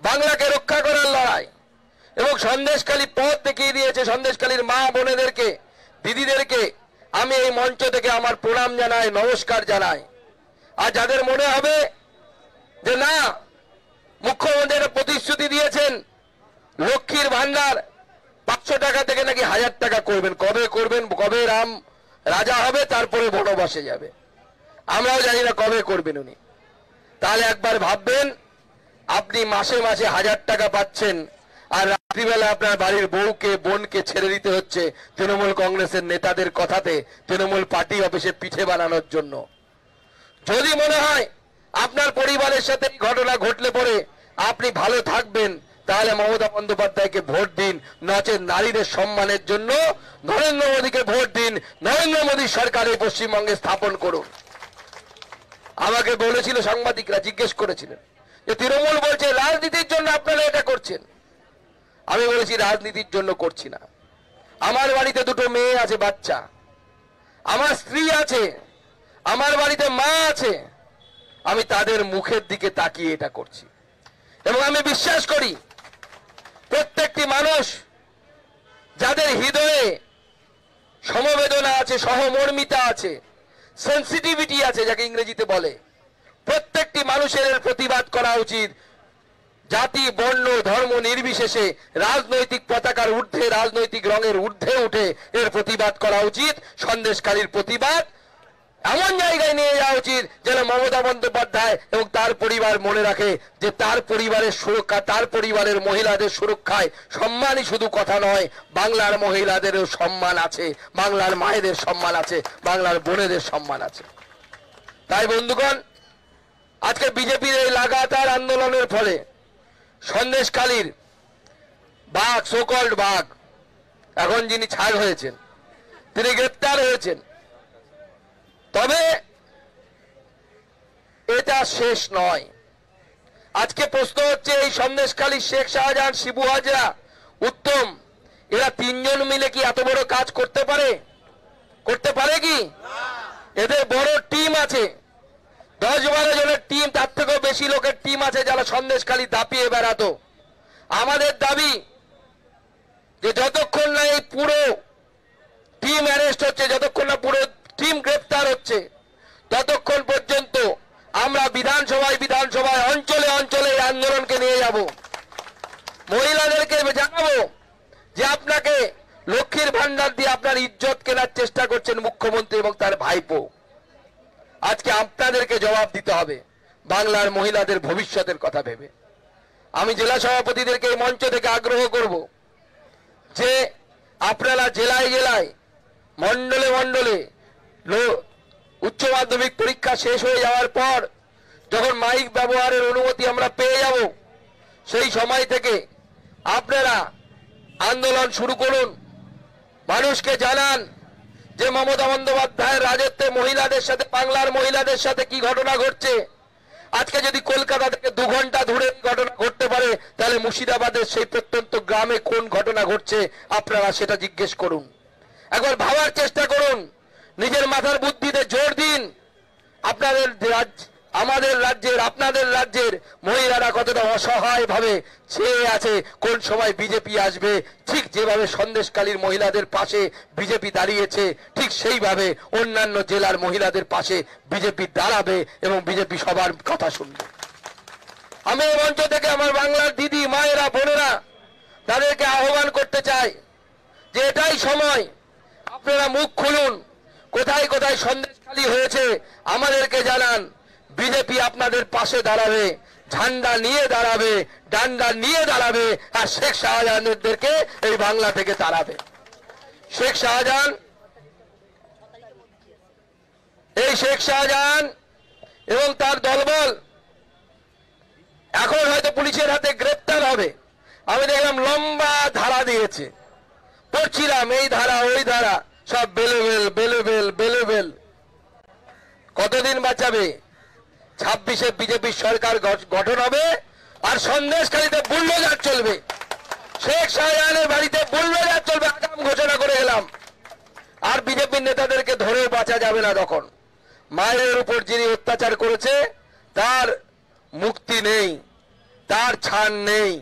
Speaker 9: বাংলাকে রক্ষা করার লড়াই। এবং সন্দেশখালী পথ দেখিয়ে দিয়েছে। সন্দেশখালীর মা বোনেদেরকে, দিদিদেরকে আমি এই মঞ্চ থেকে আমার প্রণাম জানাই, নমস্কার জানাই। আর যাদের মনে হবে যে না, মুখ্যমন্ত্রী একটা প্রতিশ্রুতি দিয়েছেন লক্ষ্মীর ভান্ডার 500 টাকা থেকে নাকি 1000 টাকা করবেন, কবে করবেন, কবে রাম রাজা হবে, তারপরে বনবাসে যাবে। আমরাও জানি না কবে করবেন উনি। তাহলে একবার ভাববেন, আপনি মাসে মাসে 1000 টাকা পাচ্ছেন, আর রাত্রিবেলা আপনার বাড়ির বউকে বোনকে ছেড়ে দিতে হচ্ছে তৃণমূল কংগ্রেসের নেতাদের কথাতে, তৃণমূল পার্টি অফিসে পিঠে বানানোর জন্য। যদি মনে হয় আপনার পরিবারের সাথে এই ঘটনা ঘটলে পরে আপনি ভালো থাকবেন, তাহলে মমতা বন্দ্যোপাধ্যায়কে ভোট দিন, নচেত নারীদের সম্মানের জন্য নরেন্দ্র মোদীকে ভোট দিন। নরেন্দ্র মোদী সরকার এই পশ্চিমবঙ্গে স্থাপন করুন। আমাকে বলেছিল সাংবাদিকরা, জিজ্ঞেস করেছিলেন যে তৃণমূল বলছে রাজনীতির জন্য আপনারা এটা করছেন। আমি বলেছি রাজনীতির জন্য করছি না। আমার বাড়িতে 2টো মেয়ে আছে, বাচ্চা, আমার স্ত্রী আছে, আমার বাড়িতে মা আছে, আমি তাদের মুখের দিকে তাকিয়ে এটা করছি। এবং আমি বিশ্বাস করি প্রত্যেকটি মানুষ যাদের হৃদয়ে সমবেদনা আছে, সহমর্মিতা আছে, সেন্সিটিভিটি আছে, যাকে ইংরেজিতে বলে, প্রত্যেকটি মানুষের এর প্রতিবাদ করা উচিত। জাতি, বর্ণ, ধর্ম নির্বিশেষে রাজনৈতিক পতাকার ঊর্ধ্বে, রাজনৈতিক রঙের ঊর্ধ্বে উঠে এর প্রতিবাদ করা উচিত। সন্দেশকারীর প্রতিবাদ এমন জায়গায় নিয়ে যাওয়া উচিত যেন মমতা বন্দ্যোপাধ্যায় এবং তার পরিবার মনে রাখে যে তার পরিবারের সুরক্ষা, তার পরিবারের মহিলাদের সুরক্ষায় সম্মানই শুধু কথা নয়, বাংলার মহিলাদেরও সম্মান আছে, বাংলার মায়েদের সম্মান আছে, বাংলার বোনেদের সম্মান আছে। তাই বন্ধুগণ, আজকে বিজেপির এই লাগাতার আন্দোলনের ফলে সন্দেশকালীর বাঘ, সোকল্ড বাঘ, এখন যিনি ছাড় হয়েছেন, তিনি গ্রেপ্তার হয়েছেন। তবে এটা শেষ নয়। আজকে প্রশ্ন হচ্ছে, এই সন্দেশখালী শেখ শাহজাহান, শিবু হাজরা, উত্তম, এরা 3 জন মিলে কি এত বড় কাজ করতে পারে? করতে পারে কি? এদের বড় টিম আছে, 10-12 জনের টিম, তার থেকেও বেশি লোকের টিম আছে যারা সন্দেশখালী দাপিয়ে বেড়াতো। আমাদের দাবি যে যতক্ষণ না এই পুরো টিম অ্যারেস্ট হচ্ছে, যতক্ষণ না পুরো টিম গ্রেপ্তার হচ্ছে, ততক্ষণ পর্যন্ত আমরা বিধানসভায় অঞ্চলে অঞ্চলে এই আন্দোলনকে নিয়ে যাব। মহিলাদেরকে জানাবো যে আপনাকে লক্ষ্মীর ভান্ডার দিয়ে আপনার ইজ্জত কেনার চেষ্টা করছেন মুখ্যমন্ত্রী এবং তার ভাইপো। আজকে আপনাদেরকে জবাব দিতে হবে বাংলার মহিলাদের ভবিষ্যতের কথা ভেবে। আমি জেলা সভাপতিদেরকে এই মঞ্চ থেকে আগ্রহ করব যে আপনারা জেলায় জেলায়, মণ্ডলে মণ্ডলে উচ্চ মাধ্যমিক পরীক্ষা শেষ হয়ে যাওয়ার পর যখন মাইক ব্যবহারের অনুমতি আমরা পেয়ে যাব, সেই সময় থেকে আপনারা আন্দোলন শুরু করুন। মানুষকে জানান যে মমতা বন্দ্যোপাধ্যায়ের রাজত্বে মহিলাদের সাথে, বাংলার মহিলাদের সাথে কি ঘটনা ঘটছে। আজকে যদি কলকাতা থেকে 2 ঘন্টা ধরে ঘটনা ঘটতে পারে, তাহলে মুর্শিদাবাদের সেই প্রত্যন্ত গ্রামে কোন ঘটনা ঘটছে আপনারা সেটা জিজ্ঞেস করুন। একবার ভাবার চেষ্টা করুন, নিজের মাথার বুদ্ধিতে জোর দিন। আপনাদের আমাদের রাজ্যের, আপনাদের রাজ্যের মহিলারা কতটা অসহায় ভাবে চেয়ে আছে কোন সময় বিজেপি আসবে। ঠিক যেভাবে সন্দেশকালীর মহিলাদের পাশে বিজেপি দাঁড়িয়েছে, ঠিক সেইভাবে অন্যান্য জেলার মহিলাদের পাশে বিজেপি দাঁড়াবে এবং বিজেপি সবার কথা শুনবে। আমি এই মঞ্চ থেকে আমার বাংলার দিদি, মায়েরা, বোনেরা, তাদেরকে আহ্বান করতে চাই যে এটাই সময়, আপনারা মুখ খুলুন। কোথায় কোথায় সন্দেশখালী হয়েছে আমাদেরকে জানান। বিজেপি আপনাদের পাশে দাঁড়াবে, ঝান্ডা নিয়ে দাঁড়াবে, ডান্ডা নিয়ে দাঁড়াবে, আর শেখ শাহজাহানদেরকে এই বাংলা থেকে তাড়াবে। শেখ শাহজাহান, এই শেখ শাহজাহান এবং তার দলবল এখন হয়তো পুলিশের হাতে গ্রেপ্তার হবে। আমি দেখলাম লম্বা ধারা দিয়েছে, পড়ছিলাম এই ধারা ওই ধারা, সব বেলেবেল বেলেবেল বেলেবেল। কতদিন বাঁচাবে? 26-এ বিজেপির সরকার গঠন হবে আর সন্দেশখালীতে বুলডোজার চলবে, শেখ শাহজাহানের বাড়িতে বুলডোজার চলবে। আগাম ঘোষণা করে এলাম। আর বিজেপির নেতাদেরকে ধরেও বাঁচা যাবে না। তখন মায়ের উপর যিনি অত্যাচার করেছে তার মুক্তি নেই, তার ছাড় নেই,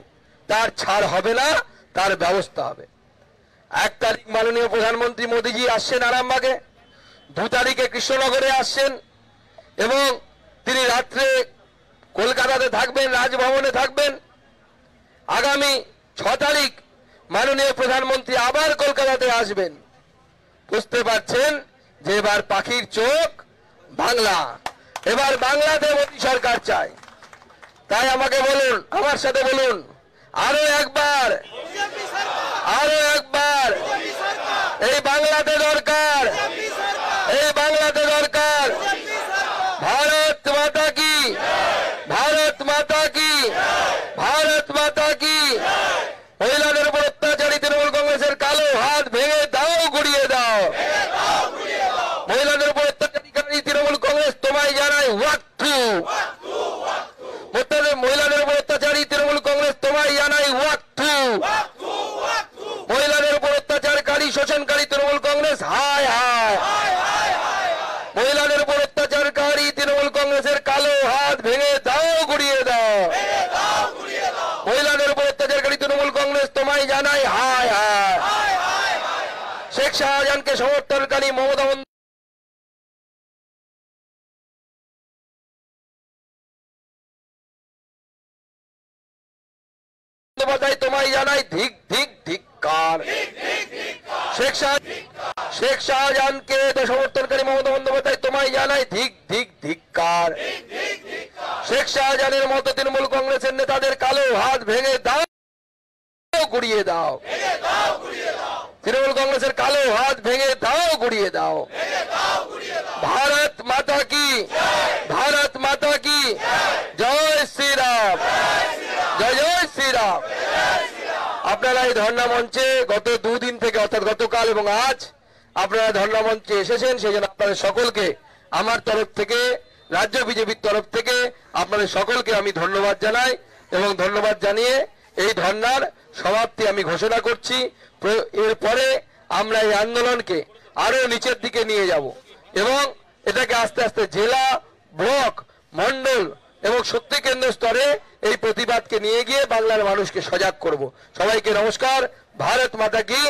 Speaker 9: তার ছাড় হবে না, তার ব্যবস্থা হবে। 1 তারিখ মাননীয় প্রধানমন্ত্রী মোদীজি আসছেন আরামবাগে, 2 তারিখে কৃষ্ণনগরে আসছেন এবং তিনি রাত্রে কলকাতাতে থাকবেন, রাজভবনে থাকবেন। আগামী 6 তারিখ মাননীয় প্রধানমন্ত্রী আবার কলকাতাতে আসবেন। বুঝতে পারছেন যে এবার পাখির চোখ বাংলা, এবার বাংলাতে মোদী সরকার চাই। তাই আমাকে বলুন, আমার সাথে বলুন, আরো একবার, আরো একবার, এই বাংলাতে দরকার, এই বাংলাতে দরকার। ভারত মাতা কি, ভারত মাতা কি, ভারত মাতা কি। মহিলাদের উপর অত্যাচারী তৃণমূল কংগ্রেসের কালো হাত ভেঙে দাও, গুড়িয়ে দাও। মহিলাদের উপর অত্যাচারী তৃণমূল কংগ্রেস তোমায় জানাই ওয়াক টু। মহিলাদের উপর অত্যাচারী তৃণমূল কংগ্রেস তোমায় জানাই ওয়াক টু। মহিলাদের উপর অত্যাচারকারী শোষণকারী তৃণমূল কংগ্রেস হায় হায়। মহিলাদের উপর অত্যাচারকারী তৃণমূল কংগ্রেসের কালো হাত ভেঙে দাও, গুড়িয়ে দাও। মহিলাদের উপর অত্যাচারকারী তৃণমূল কংগ্রেস তোমায় জানাই হায় হায়। শেখ শাহজাহানকে সমর্থনকারী মমতা বন্দ্যোপাধ্যায় তোমায় জানাই ধিক ধিক ধিক্কার। শেখ শাহজাহানকে সমর্থনকারী মমতা বন্দ্যোপাধ্যায় তোমায় জানাই ধিক ধিক ধিক্কার। শেখ শাহজাহানের মতো তৃণমূল কংগ্রেসের নেতাদের কালো হাত ভেঙে দাও, গুড়িয়ে দাও। তৃণমূল কংগ্রেসের কালো হাত ভেঙে দাও, গুড়িয়ে দাও। ভারত মাতা কি, ভারত মাতা কি। জয় শ্রীরাম, জয় জয় শ্রীরাম। আপনারা এই ধর্ণা মঞ্চে গত দুদিন থেকে, অর্থাৎ গতকাল এবং আজ আপনারা ধর্ণা মঞ্চে এসেছেন, সেই জন্য আপনাদের সকলকে আমার তরফ থেকে, রাজ্য বিজেপির তরফ থেকে আপনাদের সকলকে আমি ধন্যবাদ জানাই। এবং ধন্যবাদ জানিয়ে এই ধর্ণার সমাপ্তি আমি ঘোষণা করছি। এরপরে আমরা এই আন্দোলনকে আরো নিচের দিকে নিয়ে যাব এবং এটাকে আস্তে আস্তে জেলা, ব্লক, মন্ডল এবং শক্তি কেন্দ্র স্তরে এই প্রতিবাদকে নিয়ে গিয়ে বাংলার মানুষকে সজাগ করব। সবাইকে নমস্কার। ভারত মাতা কি।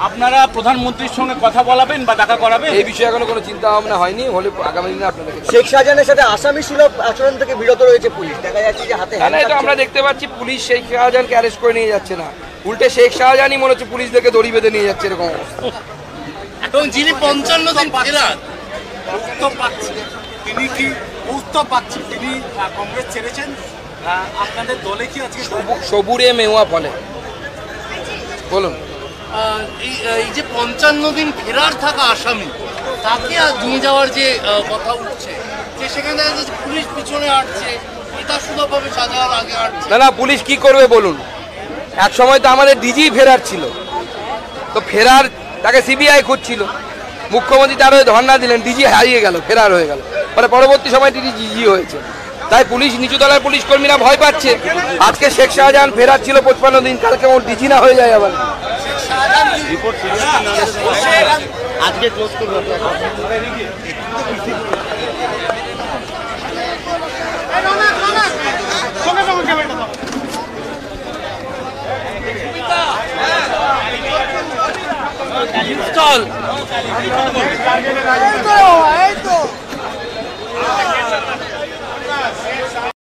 Speaker 6: আপনারা প্রধানমন্ত্রীর সঙ্গে কথা বলাবেন বা দেখা করাবেন?
Speaker 9: এই বিষয়ে এখনো কোনো চিন্তা ভাবনা হয়নি, হলে আগামী দিনে আপনাদের।
Speaker 10: শেখ শাহজাহানের সাথে আসামি সুলভ আচরণ থেকে বিরত রয়েছে পুলিশ, দেখা যাচ্ছে যে হাতে
Speaker 9: এটা আমরা দেখতে পাচ্ছি পুলিশ শেখ শাহজাহানকে অ্যারেস্ট করে নিয়ে যাচ্ছে না, উল্টে শেখ শাহজাহানই মনে হচ্ছে পুলিশদেরকে দড়ি বেঁধে নিয়ে যাচ্ছে এরকম অবস্থা।
Speaker 4: এবং যিনি 55 দিন ফেরার তিনি কি উত্তর পাচ্ছেন, তিনি কংগ্রেস ছেড়েছেন, আপনাদের দলে কি আজকে
Speaker 9: সবুরে মেওয়া ফলে বলুন?
Speaker 4: এই যে 55 দিন ফেরার থাকা আসামি
Speaker 11: তাকে আর নিয়ে যাওয়ার যে কথা উঠছে যে সেখানে দেখা যাচ্ছে পুলিশ পিছনে হাঁটছে, এটা শুধুভাবে সাজার আগে হাঁটছে।
Speaker 9: না না, পুলিশ কি করবে বলুন? এক সময় তো আমাদের ডিজি ফেরার ছিল, তো ফেরার তাকে সিবিআই খুঁজছিল, মুখ্যমন্ত্রী তার হয়ে ধর্ণা দিলেন, ডিজি হারিয়ে গেল, ফেরার হয়ে গেল, পরে পরবর্তী সময় ডিজি হয়েছে। তাই পুলিশ, নিচুতলার পুলিশ কর্মীরা ভয় পাচ্ছে। আজকে শেখ শাহজাহান ফেরার ছিল 55 দিন, কালকে ওর ডিজি না হয়ে যায় আবার।
Speaker 10: আজকে ক্লোজ করবো।
Speaker 9: চল